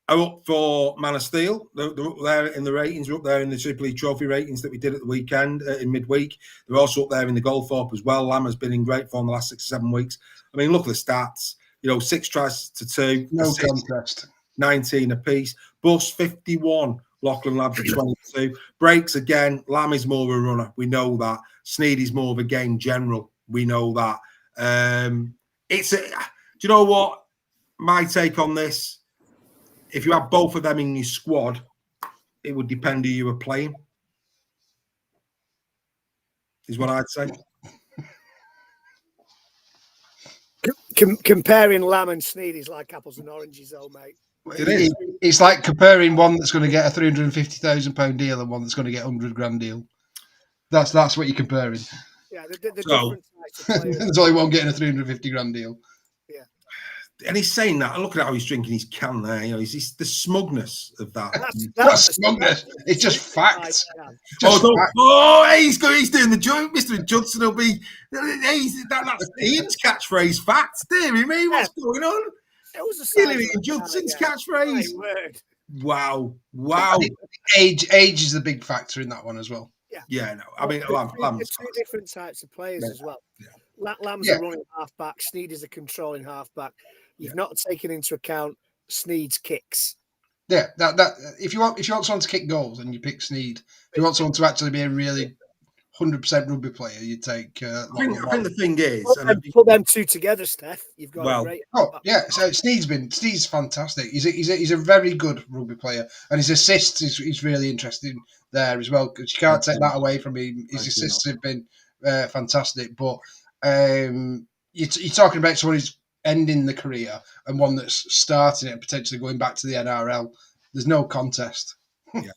are up for Man of Steel. They're up there in the ratings. They're up there in the Super League trophy ratings that we did at the weekend in midweek. They're also up there in the goal for as well. Lamb has been in great form the last 6 or 7 weeks. I mean, look at the stats. 6 tries to 2. No contest. 19 apiece. Bus 51. Lachlan Labs at 22. Breaks again. Lamb is more of a runner. We know that. Sneady's more of a game general. We know that. Do you know what? My take on this, if you have both of them in your squad, it would depend who you were playing, is what I'd say. Comparing Lamb and Sneed is like apples and oranges, though, mate. It is. It's like comparing one that's going to get a £350,000 deal and one that's going to get $100,000 deal. That's what you're comparing. Yeah, the different types of players. There's only one getting a $350,000 deal. Yeah. And he's saying that. Look at how he's drinking his can there. He's the smugness of that. That's smugness. It's just facts. He's doing the joke. Mr. Judson will be. That's Ian's catchphrase. Facts. Dear me, what's going on? It was a Ian Judson's catchphrase. Wow. Age is the big factor in that one as well. Yeah, no. I mean, there's 2 different types of players as well. Yeah. Lamb's a running halfback. Sneed is a controlling halfback. You've not taken into account Sneed's kicks. Yeah, that if you want someone to kick goals, and you pick Sneed. If you want someone to actually be a really 100% rugby player, you take. I think the thing is, put them 2 together, Steph. You've got a great. So Sneed's fantastic. He's a very good rugby player, and his assists is really interesting there as well, because you can't take that away from him. His assists have been fantastic, but you're talking about someone who's ending the career and one that's starting it and potentially going back to the NRL. There's no contest. Yeah.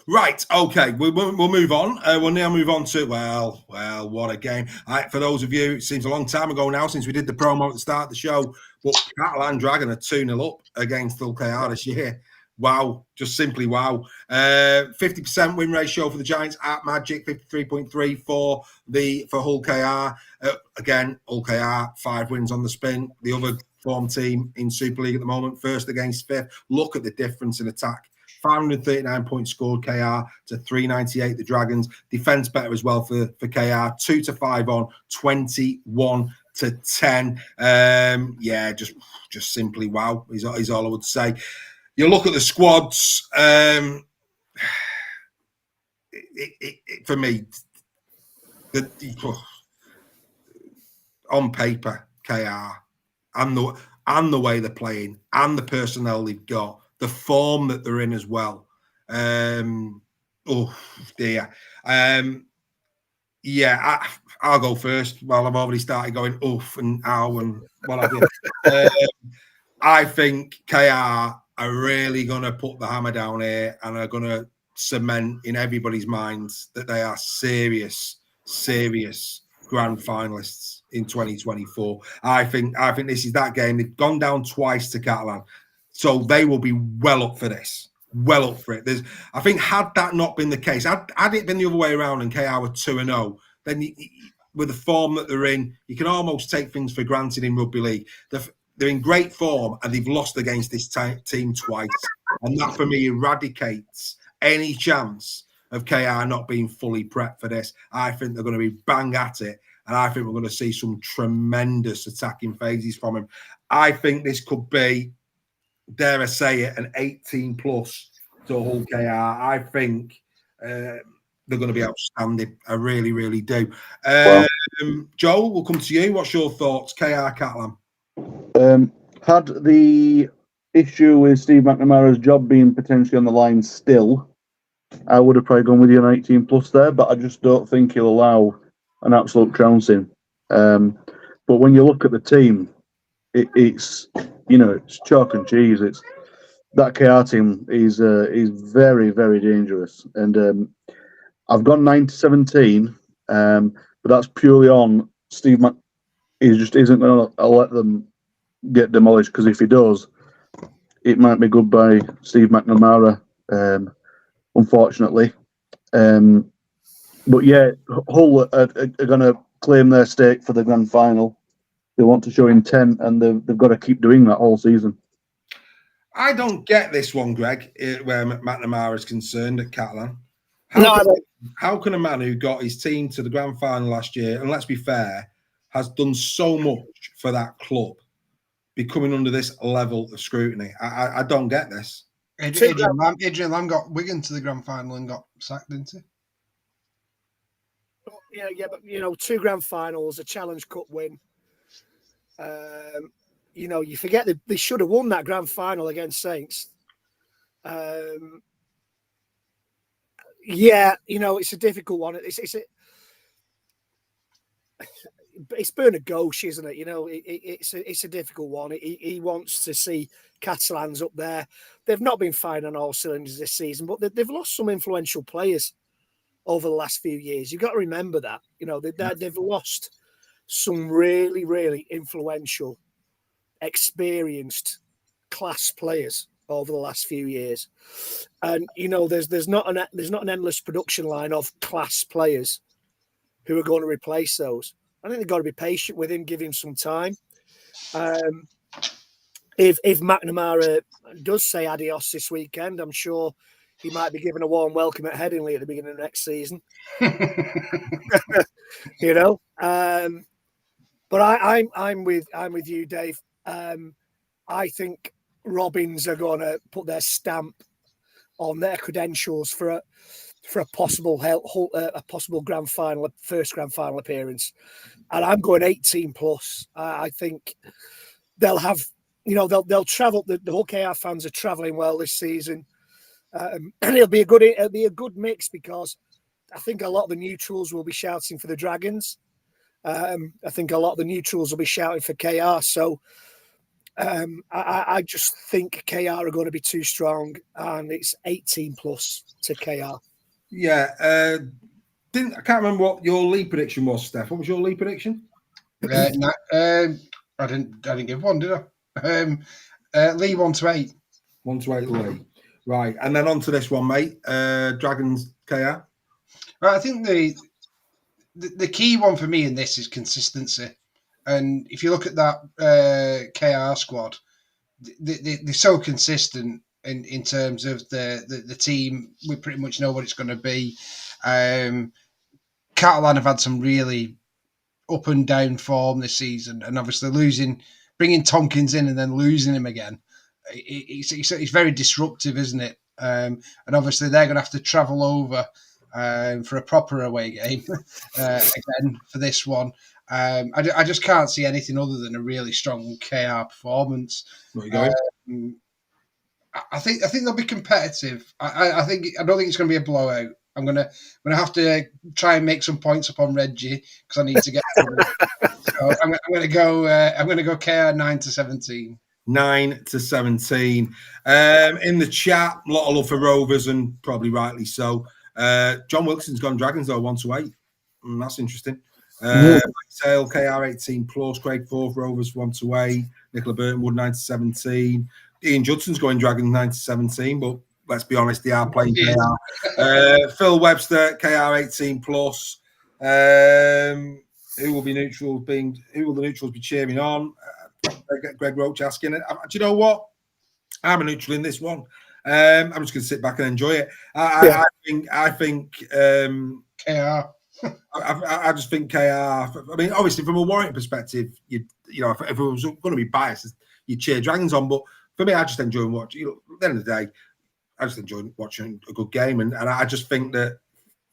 Right, okay, we'll move on. We'll now move on to, well, what a game. For those of you, it seems a long time ago now since we did the promo at the start of the show, but Catalan Dragon are 2-0 up against Hull KR this year. Wow, just simply wow. 50% win ratio for the Giants at Magic, 53.3 for Hull KR. Again, Hull KR, 5 wins on the spin. The other form team in Super League at the moment, first against fifth. Look at the difference in attack. 539 points scored KR to 398 the Dragons. Defence better as well for KR. 2-5 on, 21-10. Just simply wow is all I would say. You look at the squads. For me, on paper, KR and the way they're playing and the personnel they've got, the form that they're in as well. Oh dear. I'll go first. Well, I've already started going oof and ow and what have you. I think KR are really going to put the hammer down here and are going to cement in everybody's minds that they are serious grand finalists in 2024. I think this is that game. They've gone down twice to Catalan, so they will be well up for this. Well up for it. I think had that not been the case, had it been the other way around and KR were 2-0, then with the form that they're in, you can almost take things for granted in rugby league. They're in great form and they've lost against this team twice. And that, for me, eradicates any chance of KR not being fully prepped for this. I think they're going to be bang at it. And I think we're going to see some tremendous attacking phases from him. I think this could be, dare I say it, an 18+ to Hull KR. I think they're going to be outstanding. I really, really do. Joel, we'll come to you. What's your thoughts? KR Catalan. Had the issue with Steve McNamara's job being potentially on the line still, I would have probably gone with you an 18+ there, but I just don't think he'll allow an absolute trouncing. But when you look at the team, it's it's chalk and cheese. It's that KR team is very, very dangerous, and I've gone 9-17, but that's purely on Steve. He just isn't going to let them get demolished, because if he does, it might be goodbye Steve McNamara, unfortunately. But yeah, Hull are going to claim their stake for the grand final. They want to show intent, and they've got to keep doing that all season. I don't get this one, Greg, where McNamara is concerned at Catalan. How can a man who got his team to the grand final last year, and let's be fair, has done so much for that club, be coming under this level of scrutiny? I don't get this. Adrian Lamb got Wigan to the grand final and got sacked, didn't he? Yeah, but 2 grand finals, a Challenge Cup win. You forget that they should have won that grand final against Saints. It's a difficult one. It's Bernard Gauche, isn't it? It's a difficult one. He wants to see Catalans up there. They've not been firing on all cylinders this season, but they've lost some influential players over the last few years. You've got to remember that. They've lost some really, really influential, experienced, class players over the last few years, and there's not an endless production line of class players who are going to replace those. I think they've got to be patient with him, give him some time. If McNamara does say adios this weekend, I'm sure he might be given a warm welcome at Headingley at the beginning of next season. But I'm with you, Dave. I think Robins are going to put their stamp on their credentials for a possible grand final, first grand final appearance, and I'm going 18 plus. I think they'll have, they'll travel. The whole KR fans are travelling well this season, and it'll be a good mix, because I think a lot of the neutrals will be shouting for the Dragons. I think a lot of the neutrals will be shouting for KR. So I just think KR are going to be too strong, and it's 18 plus to KR. Yeah, I can't remember what your league prediction was, Steph. What was your league prediction? I didn't give one, did I? Lee 1-8. 1-8 Lee. Right, and then on to this one, mate. Dragons KR. Right, I think the key one for me in this is consistency. And if you look at that KR squad, they're so consistent in terms of the team. We pretty much know what it's going to be. Catalan have had some really up and down form this season, and obviously bringing Tompkins in and then losing him again, it's very disruptive, isn't it? And obviously they're going to have to travel over for a proper away game again for this one. I just can't see anything other than a really strong KR performance. There you go. I think they'll be competitive. I don't think it's going to be a blowout. I'm gonna have to try and make some points up on Reggie, because I need to get. So I'm gonna go KR 9-17. 9-17. In the chat, a lot of love for Rovers, and probably rightly so. John Wilkinson's gone Dragons though, 1-8. That's interesting. Sale KR 18 plus. Craig Forth Rovers 1-8. Nicola Burtonwood 9-17. Ian Judson's going Dragons 9-17, but let's be honest, they are playing KR. Phil Webster KR 18 plus. Who will the neutrals be cheering on? Greg Roach asking it. Do you know what? I'm a neutral in this one. I'm just going to sit back and enjoy it. I think KR. I just think KR. I mean, obviously, from a Warrington perspective, if it was going to be biased, you'd cheer Dragons on. But for me, I just enjoy watching. At the end of the day, I just enjoy watching a good game, and I just think that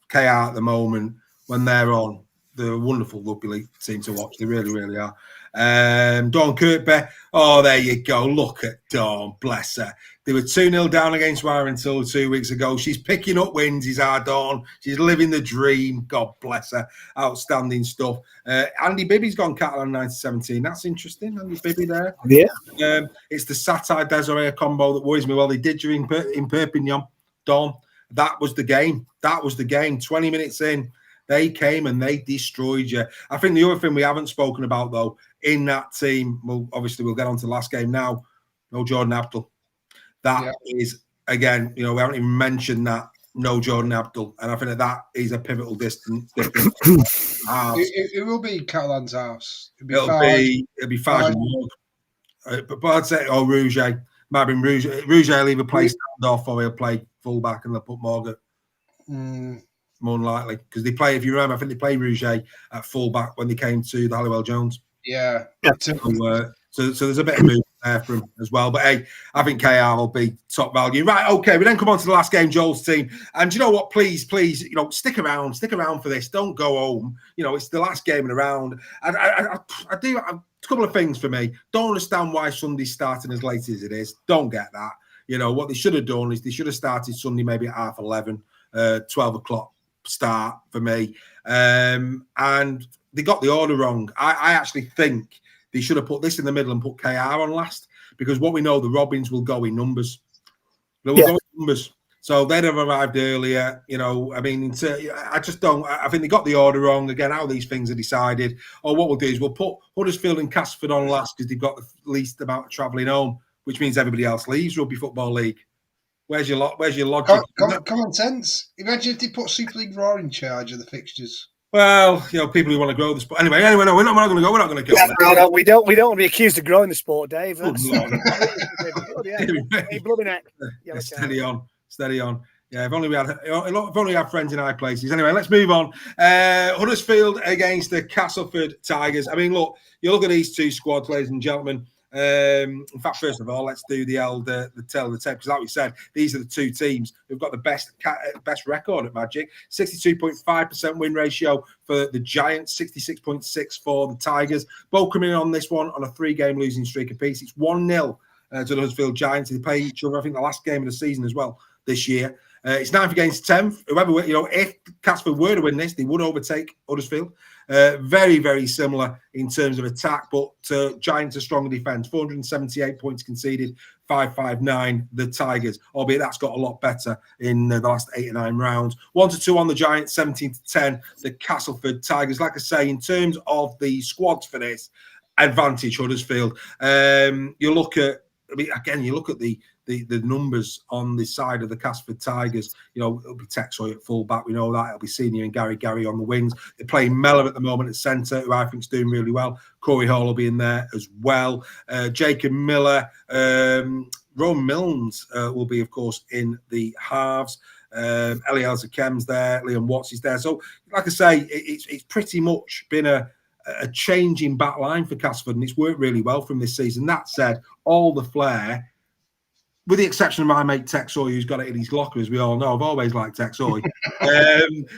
KR at the moment, when they're on, they're a wonderful rugby league team to watch. They really, really are. Dawn Kirkby, Oh, there you go. Look at Dawn, bless her. They were 2-0 down against Warrington 2 weeks ago. She's picking up wins, is our Dawn. She's living the dream. God bless her. Outstanding stuff. Andy Bibby's gone Catalan 1917. That's interesting. Andy Bibby there. Yeah. It's the satire Desiree combo that worries me. Well, they did you in Perpignan, Dawn. That was the game. 20 minutes in, they came and they destroyed you. I think the other thing we haven't spoken about, though, in that team, well, obviously we'll get on to the last game now. No Jordan Abdul. That is, again, we haven't even mentioned that. No Jordan Abdul. And I think that is a pivotal difference. It will be Catalan's house. It'll be Farge and Morg. But I'd say, Rouge. Might have been Rouge. Rouge will either play standoff or he'll play fullback and they'll put Morgan. More than likely. Because they play, if you remember, I think they played Rouge at fullback when they came to the Halliwell Jones. Yeah. So there's a bit of movement there for him as well. But hey, I think KR will be top value. Right, okay, we then come on to the last game, Joel's team. And you know what? Please, stick around for this. Don't go home. It's the last game in the round. I do a couple of things for me. Don't understand why Sunday's starting as late as it is. Don't get that. What they should have done is they should have started Sunday maybe at 11:30, 12 o'clock start for me. And they got the order wrong. I actually think they should have put this in the middle and put KR on last, because what we know, the Robins will go in numbers. They will go in numbers. So they'd have arrived earlier. I just don't. I think they got the order wrong. Again, how these things are decided. Or what we'll do is we'll put Huddersfield and Castleford on last because they've got the least amount of travelling home, which means everybody else leaves Rugby Football League. Where's your logic? Common sense. Imagine if they put Super League Raw in charge of the fixtures. Well, people who want to grow the sport. Anyway, no, we're not going to go. We're not going to go. No, we don't want to be accused of growing the sport, Dave. That's Steady on. Yeah, if only we had friends in high places. Anyway, let's move on. Huddersfield against the Castleford Tigers. Look, you look at these two squads, ladies and gentlemen. In fact, first of all, let's do the tail of the tape, because like we said, these are the two teams who've got the best record at Magic. 62.5% win ratio for the Giants, 66.6% for the Tigers. Both coming in on this one on a 3-game losing streak apiece. It's 1-0 to the Huddersfield Giants. They play each other, I think, the last game of the season as well this year. It's 9th against 10th. Whoever, if Casper were to win this, they would overtake Huddersfield. Very, very similar in terms of attack, but Giants are stronger defence. 478 points conceded, 559 the Tigers, albeit that's got a lot better in the last 8 or 9 rounds. 1-2 on the Giants, 17-10 the Castleford Tigers. Like I say, in terms of the squads for this, advantage Huddersfield. You look at the numbers on the side of the Castleford Tigers. It'll be Texoy at fullback. We know that. It'll be Senior and Gary on the wings. They're playing Mellor at the moment at centre, who I think is doing really well. Corey Hall will be in there as well. Jacob Miller, Ron Milnes will be, of course, in the halves. Eliezer Kem's there. Liam Watts is there. So, like I say, it's pretty much been a change in back line for Castleford, and it's worked really well from this season. That said, all the flair, with the exception of my mate Texoy, who's got it in his locker, as we all know. I've always liked Texoy.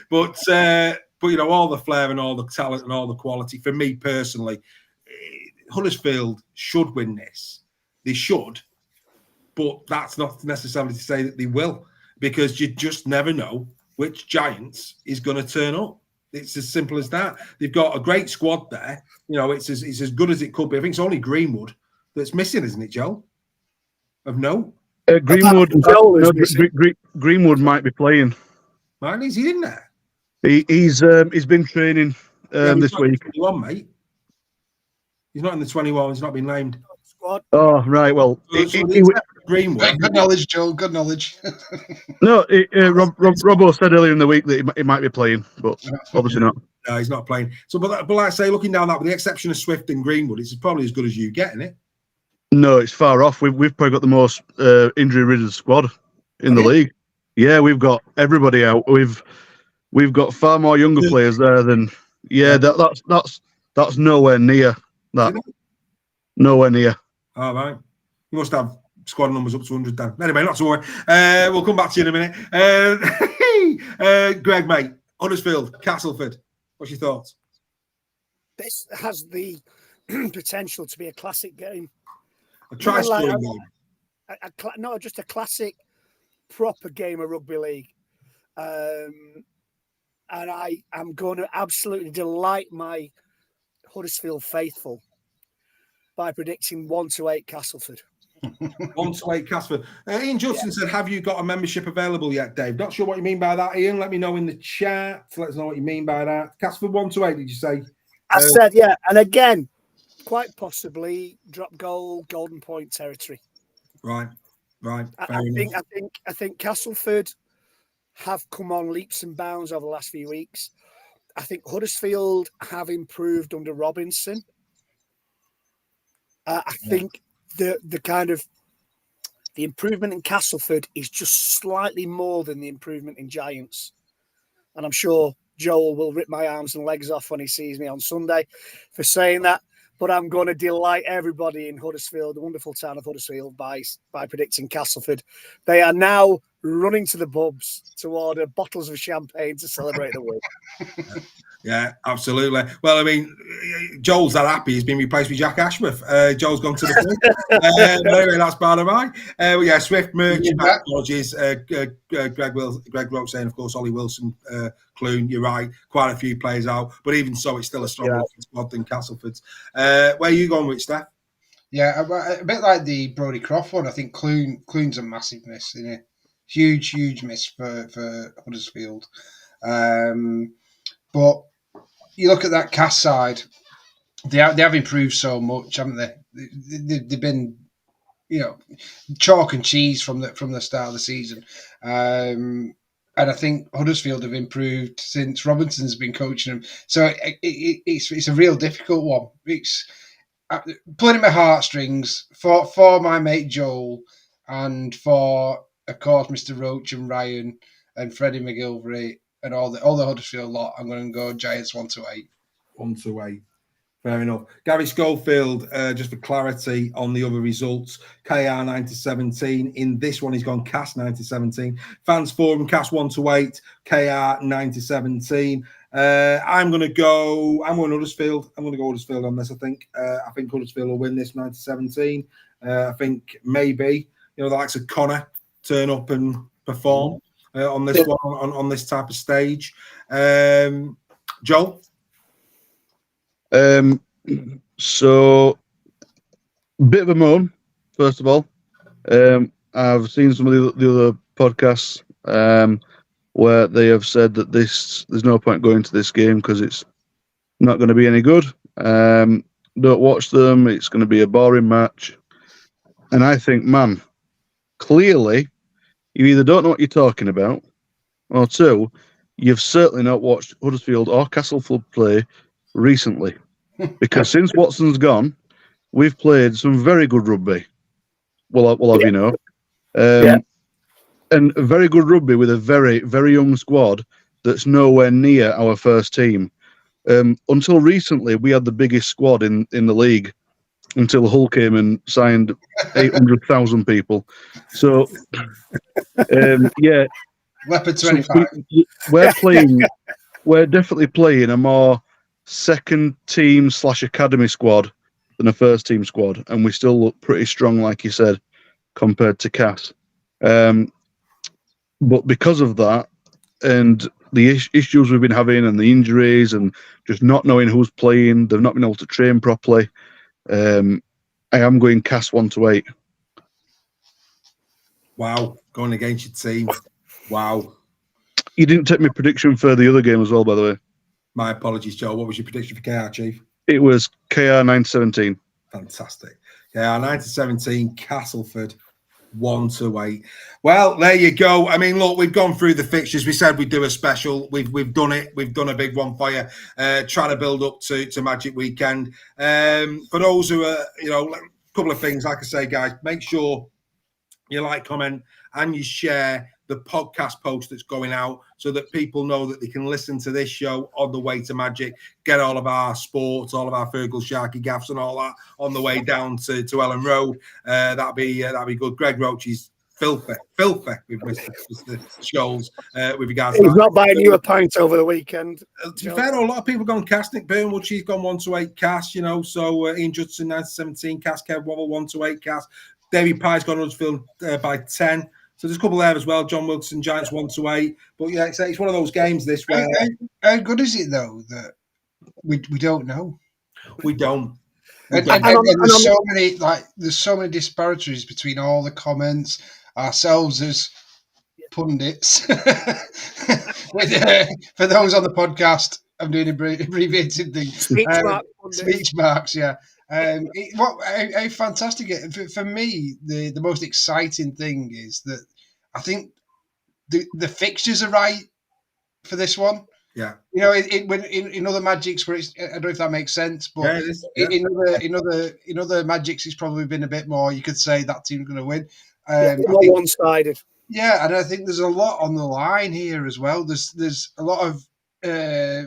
But all the flair and all the talent and all the quality, for me personally, Huddersfield should win this. They should, but that's not necessarily to say that they will, because you just never know which Giants is going to turn up. It's as simple as that. They've got a great squad there. It's as good as it could be. I think it's only Greenwood that's missing, isn't it, Joe? Of note. Greenwood might be playing. Right, is he in there? He's been training this week. 21, mate. He's not in the 21. He's not been named. Squad. Oh, right. Well, Greenwood. Good knowledge, Joel. Good knowledge. No, Robbo said earlier in the week that he might be playing, but obviously not. No, he's not playing. So, but like I say, looking down that, with the exception of Swift and Greenwood, it's probably as good as you get, isn't it? No, it's far off. We've probably got the most injury-ridden squad in the league. Yeah, we've got everybody out. We've got far more younger players there than. Yeah, that's nowhere near that. Nowhere near. All right. You must have squad numbers up to 100 then. Anyway, not to worry. We'll come back to you in a minute. Greg, mate, Huddersfield, Castleford. What's your thoughts? This has the potential to be a classic game. A try-scoring game. No, just a classic, proper game of rugby league. And I am going to absolutely delight my Huddersfield faithful by predicting 1-8 Castleford. 1-8 Castleford. Ian Judson said, have you got a membership available yet, Dave? Not sure what you mean by that, Ian. Let me know in the chat. Let us know what you mean by that. Castleford 1-8, did you say? I said, yeah. And again, quite possibly drop goal, golden point territory. Right. I think Castleford have come on leaps and bounds over the last few weeks. I think Huddersfield have improved under Robinson. I think the improvement in Castleford is just slightly more than the improvement in Giants. And I'm sure Joel will rip my arms and legs off when he sees me on Sunday for saying that. But I'm going to delight everybody in Huddersfield, the wonderful town of Huddersfield, by predicting Castleford. They are now running to the pubs to order bottles of champagne to celebrate the win. Yeah, absolutely. Well, I mean, Joel's that happy he's been replaced with Jack Ashworth. Joel's gone to the front. Anyway, that's part of mine. Yeah, Swift, Merch, apologies. Greg Roach saying, of course, Ollie Wilson, Clune, you're right. Quite a few players out. But even so, it's still a stronger squad than Castleford's. Where are you going with, Steph? Yeah, a bit like the Brodie Croft one. I think Clune's a massive miss. You know? Huge miss for Huddersfield. But you look at that Cass side, they have improved so much, haven't they? They've been, chalk and cheese from the start of the season. And I think Huddersfield have improved since Robinson's been coaching them. So it's a real difficult one. It's pulling at my heartstrings for my mate Joel and for, of course, Mr. Roach and Ryan and Freddie McGilvery and all the Huddersfield lot. I'm going to go Giants 1-8. 1-8. Fair enough. Gary Schofield, just for clarity on the other results, KR 9-17. In this one, he's gone Cass 9-17. Fans Forum, Cass 1-8. KR 9-17. I'm going Huddersfield. I'm going to go Huddersfield on this, I think. I think Huddersfield will win this 9-17. I think maybe, the likes of Connor turn up and perform on this one, on this type of stage. Joel? So, bit of a moan, first of all. I've seen some of the other podcasts where they have said that there's no point going to this game because it's not going to be any good. Don't watch them. It's going to be a boring match. And I think, man, clearly, you either don't know what you're talking about, or two, you've certainly not watched Huddersfield or Castleford play recently. Because since Watson's gone, we've played some very good rugby. Well, have you know. And very good rugby with a very, very young squad that's nowhere near our first team. Until recently, we had the biggest squad in the league until Hull came and signed 800,000 people. So, Leopard 25. We're definitely playing a more second team / academy squad than a first team squad, and we still look pretty strong, like you said, compared to Cass. But because of that, and the issues we've been having, and the injuries, and just not knowing who's playing, they've not been able to train properly. I am going Cass 1-8. Wow, going against your team. Wow. You didn't take my prediction for the other game as well, by the way. My apologies, Joe. What was your prediction for KR, Chief? It was KR 9-17. Fantastic. KR 9-17, Castleford 1-8. Well, there you go. I mean, look, we've gone through the fixtures. We said we'd do a special. We've done it. We've done a big one for you. Trying to build up to Magic Weekend. For those who are, a couple of things, like I say, guys, make sure you like, comment, and you share the podcast post that's going out so that people know that they can listen to this show on the way to Magic, get all of our sports, all of our Fergal Sharky gaffs and all that on the way down to Ellen Road. That'd be good. Greg Roach is filthy with Mr. Scholes with regards He's to that. not buying you a pint over the weekend. To be fair, a lot of people gone cast. Nick Burnwood, she's gone 1-8 cast, you know. So Ian Judson, 9-17 cast. Kev Wobble, 1-8 cast. David Pye's gone Huddersfield by 10. So there's a couple there as well. John Wilson, Giants 1-8. But yeah, it's one of those games this where how good is it though that we don't know? we don't. And there's so many disparities between all the comments, ourselves as pundits. For those on the podcast, I'm doing abbreviated thing. Speech marks, yeah. How fantastic! For me, the most exciting thing is that I think the fixtures are right for this one. Yeah, you know, in other magics where it's, I don't know if that makes sense, but in other magics, it's probably been a bit more. You could say that team's going to win. More one-sided. Yeah, and I think there's a lot on the line here as well. There's a lot of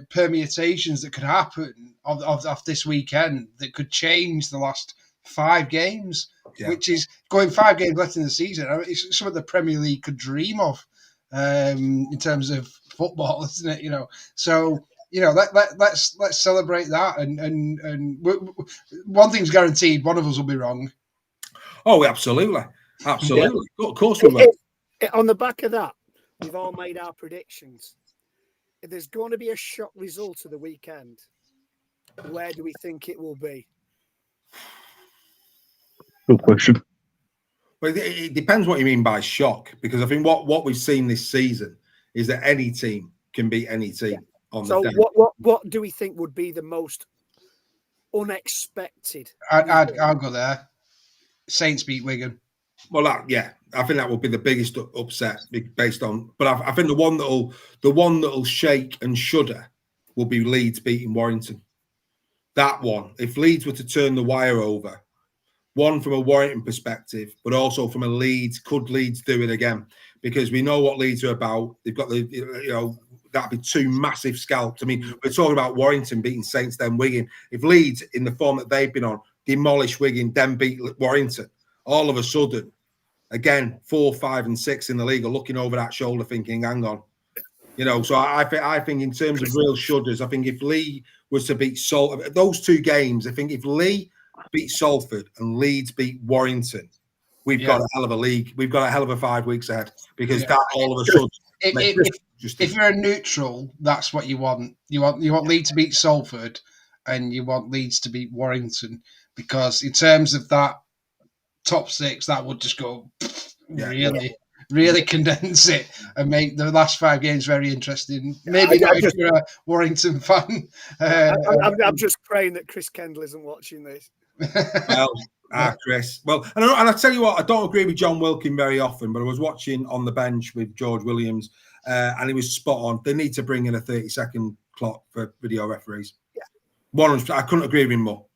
permutations that could happen of this weekend that could change the last 5 games, which is going 5 games left in the season. I mean, it's something the Premier League could dream of in terms of football, isn't it? You know, so you know let's celebrate that. And one thing's guaranteed: one of us will be wrong. Oh, absolutely. Of course we will. On the back of that, we've all made our predictions. If there's going to be a shock result of the weekend, where do we think it will be? Good question. Well, it depends what you mean by shock, because I think what we've seen this season is that any team can beat any team on the day. So what do we think would be the most unexpected? I'll go there. Saints beat Wigan. Well, I think that will be the biggest upset based on. But I think the one that'll shake and shudder will be Leeds beating Warrington. That one, if Leeds were to turn the wire over, one from a Warrington perspective, but also from a Leeds, could Leeds do it again? Because we know what Leeds are about. They've got that'd be 2 massive scalps. I mean, we're talking about Warrington beating Saints, then Wigan. If Leeds, in the form that they've been on, demolish Wigan, then beat Warrington, all of a sudden, again, 4, 5, and 6 in the league are looking over that shoulder thinking, hang on. You know, so I think in terms of real shudders, I think if Lee was to beat Salford, those 2 games, I think if Lee beat Salford and Leeds beat Warrington, we've got a hell of a league. We've got a hell of a 5 weeks ahead, because that all of a sudden. If you're a neutral, that's what you want. You want Leeds to beat Salford, and you want Leeds to beat Warrington, because in terms of that top 6, that would just go really condense it and make the last 5 games very interesting. Maybe not if you're a Warrington fan. I'm just praying that Chris Kendall isn't watching this. Well, Chris. Well, and I tell you what, I don't agree with John Wilkin very often, but I was watching On the Bench with George Williams, and he was spot on. They need to bring in a 30-second clock for video referees. Yeah, I couldn't agree with him more.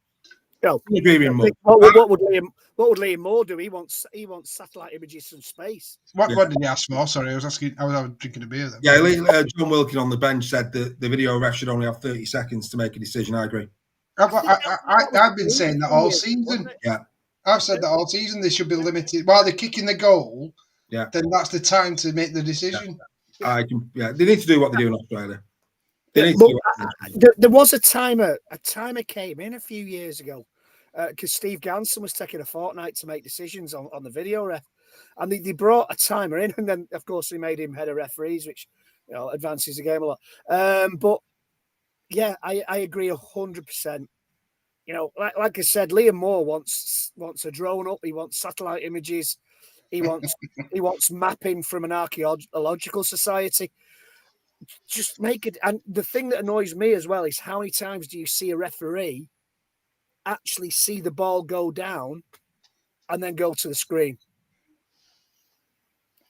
No, couldn't agree with him more. What would Liam Moore do? He wants satellite images from space. What did he ask for? Sorry, I was drinking a beer then. Yeah, John Wilkin on the bench said that the video ref should only have 30 seconds to make a decision. I agree. I've been saying that all season. Yeah, I've said that all season. They should be limited while they're kicking the goal. Yeah, then that's the time to make the decision. They need to do what they do in Australia. There was a timer. A timer came in a few years ago because Steve Ganson was taking a fortnight to make decisions on the video ref, and they brought a timer in, and then of course they made him head of referees, which advances the game a lot. But yeah, I agree 100%. Like I said, Liam Moore wants a drone up. He wants satellite images. He wants mapping from an archaeological society. Just make it. And the thing that annoys me as well is how many times do you see a referee actually see the ball go down and then go to the screen?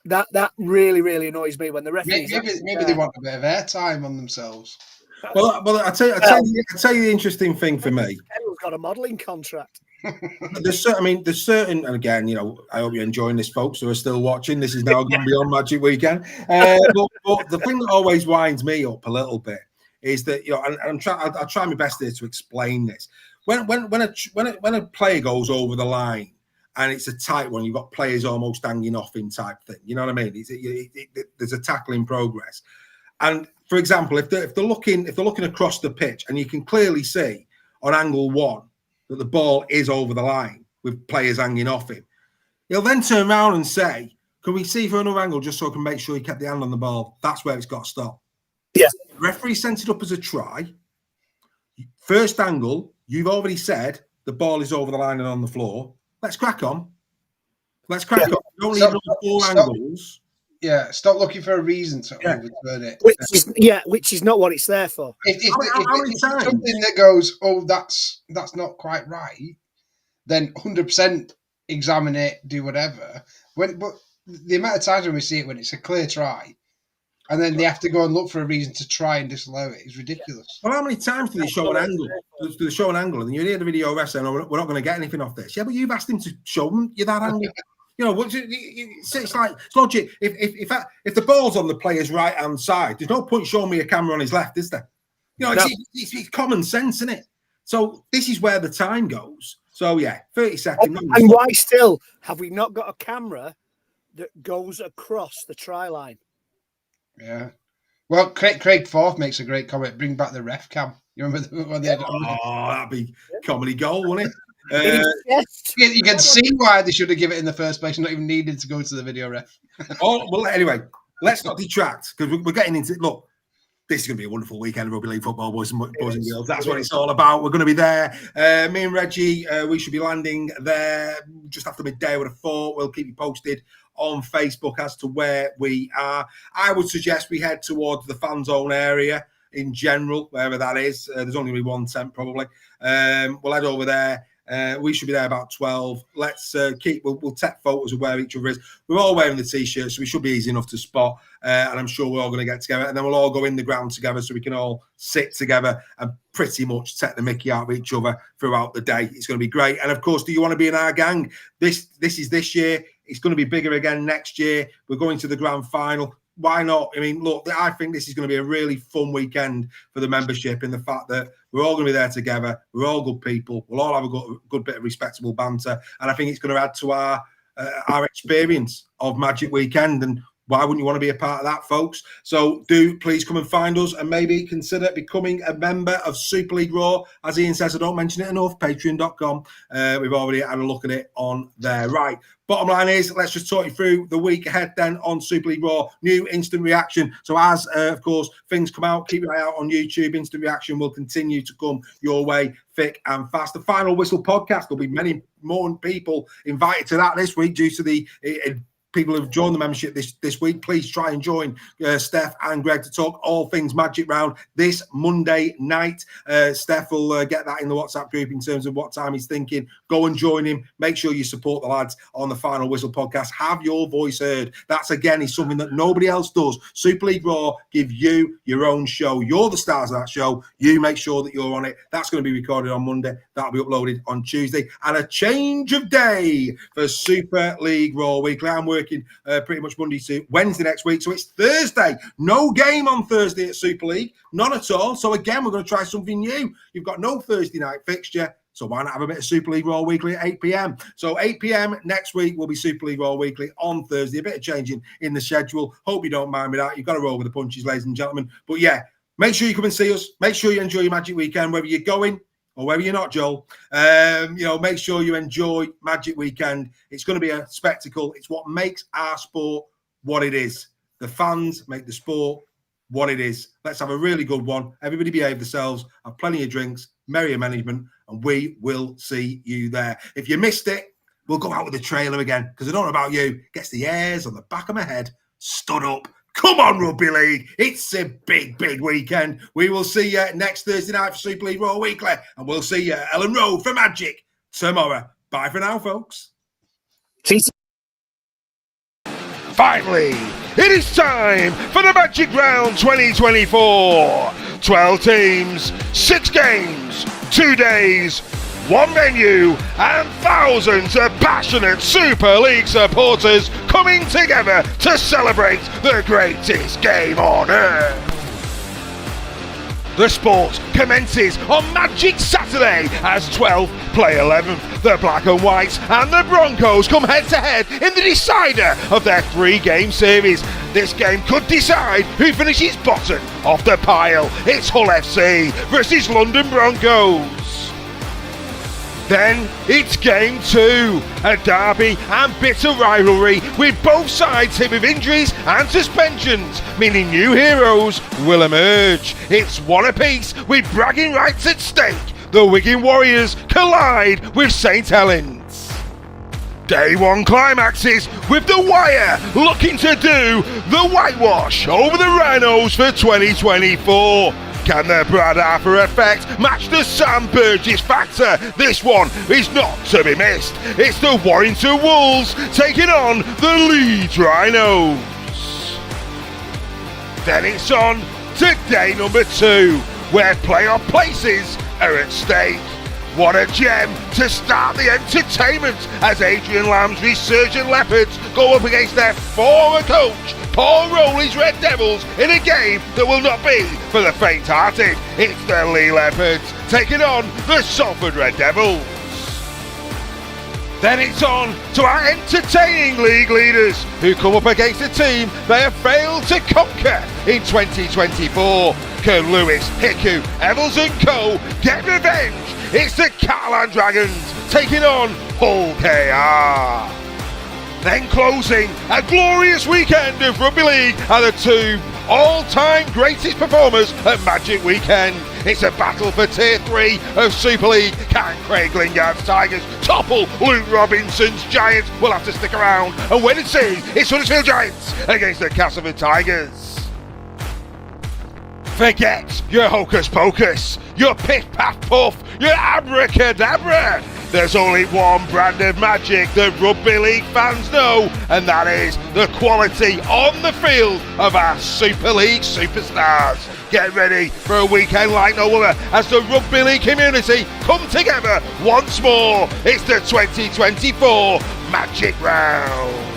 That really, really annoys me when the referees. Maybe they want a bit of airtime on themselves. Well, I tell you the interesting thing for me. Kendall's got a modelling contract. There's certain, and again, I hope you're enjoying this, folks who are still watching. This is now going beyond Magic Weekend. But the thing that always winds me up a little bit is that I'll try my best here to explain this. When a player goes over the line and it's a tight one. You've got players almost hanging off him type thing. You know what I mean? There's a tackle in progress. And for example, if they're looking across the pitch, and you can clearly see on angle one that the ball is over the line with players hanging off him, he'll then turn around and say, "Can we see for another angle just so I can make sure he kept the hand on the ball?" That's where it's got to stop. Yeah. The referee sent it up as a try. First angle, you've already said the ball is over the line and on the floor. Let's crack on. Let's crack on. You don't need another four angles. Yeah, stop looking for a reason to overturn it. Which is not what it's there for. If something that goes, oh, that's not quite right, then 100% examine it, do whatever. But the amount of times when we see it when it's a clear try, and then they have to go and look for a reason to try and disallow it is ridiculous. Well, how many times do they show an angle? Do they show an angle, and you hear the video ref saying, "Oh, we're not going to get anything off this." Yeah, but you've asked him to show them you that angle. You know, it's like it's logic. If the ball's on the player's right hand side, there's no point showing me a camera on his left, is there? You know, it's common sense, isn't it? So this is where the time goes. So yeah, 30 seconds. And why still have we not got a camera that goes across the try line? Yeah. Well, Craig Forth makes a great comment. Bring back the ref cam. You remember when they had that'd be comedy gold, wouldn't it? You can see why they should have given it in the first place and not even needed to go to the video ref. Well, anyway, let's not detract because we're getting into it. Look, this is going to be a wonderful weekend of rugby league football, boys and girls. That's what it's all about. We're going to be there. Me and Reggie, we should be landing there just after midday, I would have thought. We'll keep you posted on Facebook as to where we are. I would suggest we head towards the fan zone area in general, wherever that is. There's only going to be one tent probably. We'll head over there. We should be there about 12. Let's we'll take photos of where each other is. We're all wearing the t-shirts, so we should be easy enough to spot. And I'm sure we're all going to get together. And then we'll all go in the ground together so we can all sit together and pretty much take the mickey out of each other throughout the day. It's going to be great. And of course, do you want to be in our gang? This is this year. It's going to be bigger again next year. We're going to the grand final. Why not? I mean, look, I think this is going to be a really fun weekend for the membership in the fact that we're all going to be there together. We're all good people. We'll all have a good bit of respectable banter. And I think it's going to add to our experience of Magic Weekend. And why wouldn't you want to be a part of that, folks? So do please come and find us and maybe consider becoming a member of Super League Raw. As Ian says, I don't mention it enough, patreon.com. We've already had a look at it on there. Right. Bottom line is, let's just talk you through the week ahead then on Super League Raw. New instant reaction. So as, of course, things come out, keep your eye out on YouTube. Instant reaction will continue to come your way thick and fast. The Final Whistle podcast, there'll be many more people invited to that this week due to the people who've joined the membership this week. Please try and join Steph and Greg to talk all things Magic Round this Monday night. Steph will get that in the WhatsApp group in terms of what time he's thinking. Go and join him. Make sure you support the lads on the Final Whistle podcast. Have your voice heard. That's, again, is something that nobody else does. Super League Raw give you your own show. You're the stars of that show. You make sure that you're on it. That's going to be recorded on Monday. That'll be uploaded on Tuesday. And a change of day for Super League Raw Weekly. I'm working pretty much Monday to Wednesday next week. So it's Thursday. No game on Thursday at Super League. None at all. So again, we're going to try something new. You've got no Thursday night fixture. So why not have a bit of Super League Raw Weekly at 8 p.m? So 8 p.m. next week will be Super League Raw Weekly on Thursday. A bit of changing in the schedule. Hope you don't mind me that. You've got to roll with the punches, ladies and gentlemen. But yeah, make sure you come and see us. Make sure you enjoy your Magic Weekend, whether you're going or whether you're not, Joel. Make sure you enjoy Magic Weekend. It's going to be a spectacle. It's what makes our sport what it is. The fans make the sport what it is. Let's have a really good one. Everybody behave themselves, have plenty of drinks, merry management, and we will see you there. If you missed it, we'll go out with the trailer again, because I don't know about you, gets the hairs on the back of my head stood up. Come on, Rugby League. It's a big, big weekend. We will see you next Thursday night for Super League Raw Weekly, and we'll see you at Ellen Road for Magic tomorrow. Bye for now, folks. Finally, it is time for the Magic Round 2024. 12 teams, 6 games, 2 days, 1 venue, and thousands of passionate Super League supporters coming together to celebrate the greatest game on earth. The sport commences on Magic Saturday as 12 play 11th. The Black and Whites and the Broncos come head to head in the decider of their 3-game series. This game could decide who finishes bottom of the pile. It's Hull FC versus London Broncos. Then it's game 2, a derby and bitter rivalry with both sides hit with injuries and suspensions, meaning new heroes will emerge. It's one apiece with bragging rights at stake. The Wigan Warriors collide with St Helens. Day 1 climaxes with the Wire looking to do the whitewash over the Rhinos for 2024. Can the Brad Arthur effect match the Sam Burgess factor? This one is not to be missed. It's the Warrington Wolves taking on the Leeds Rhinos. Then it's on to day number 2, where playoff places are at stake. What a gem to start the entertainment as Adrian Lamb's resurgent Leopards go up against their former coach, Paul Rowley's Red Devils, in a game that will not be for the faint-hearted. It's the Lee Leopards taking on the Salford Red Devils. Then it's on to our entertaining league leaders who come up against a team they have failed to conquer in 2024. Can Lewis, Hiku, Evans and Co get revenge? It's the Catalan Dragons taking on Hull KR. Then closing a glorious weekend of rugby league are the 2 all-time greatest performers at Magic Weekend. It's a battle for Tier 3 of Super League. Can Craig Lingard's Tigers topple Luke Robinson's Giants? We'll have to stick around and wait and see. It's Huddersfield Giants against the Castleford Tigers. Forget your hocus pocus, your piff paff puff, your abracadabra. There's only one brand of magic that rugby league fans know, and that is the quality on the field of our Super League superstars. Get ready for a weekend like no other as the rugby league community come together once more. It's the 2024 Magic Round.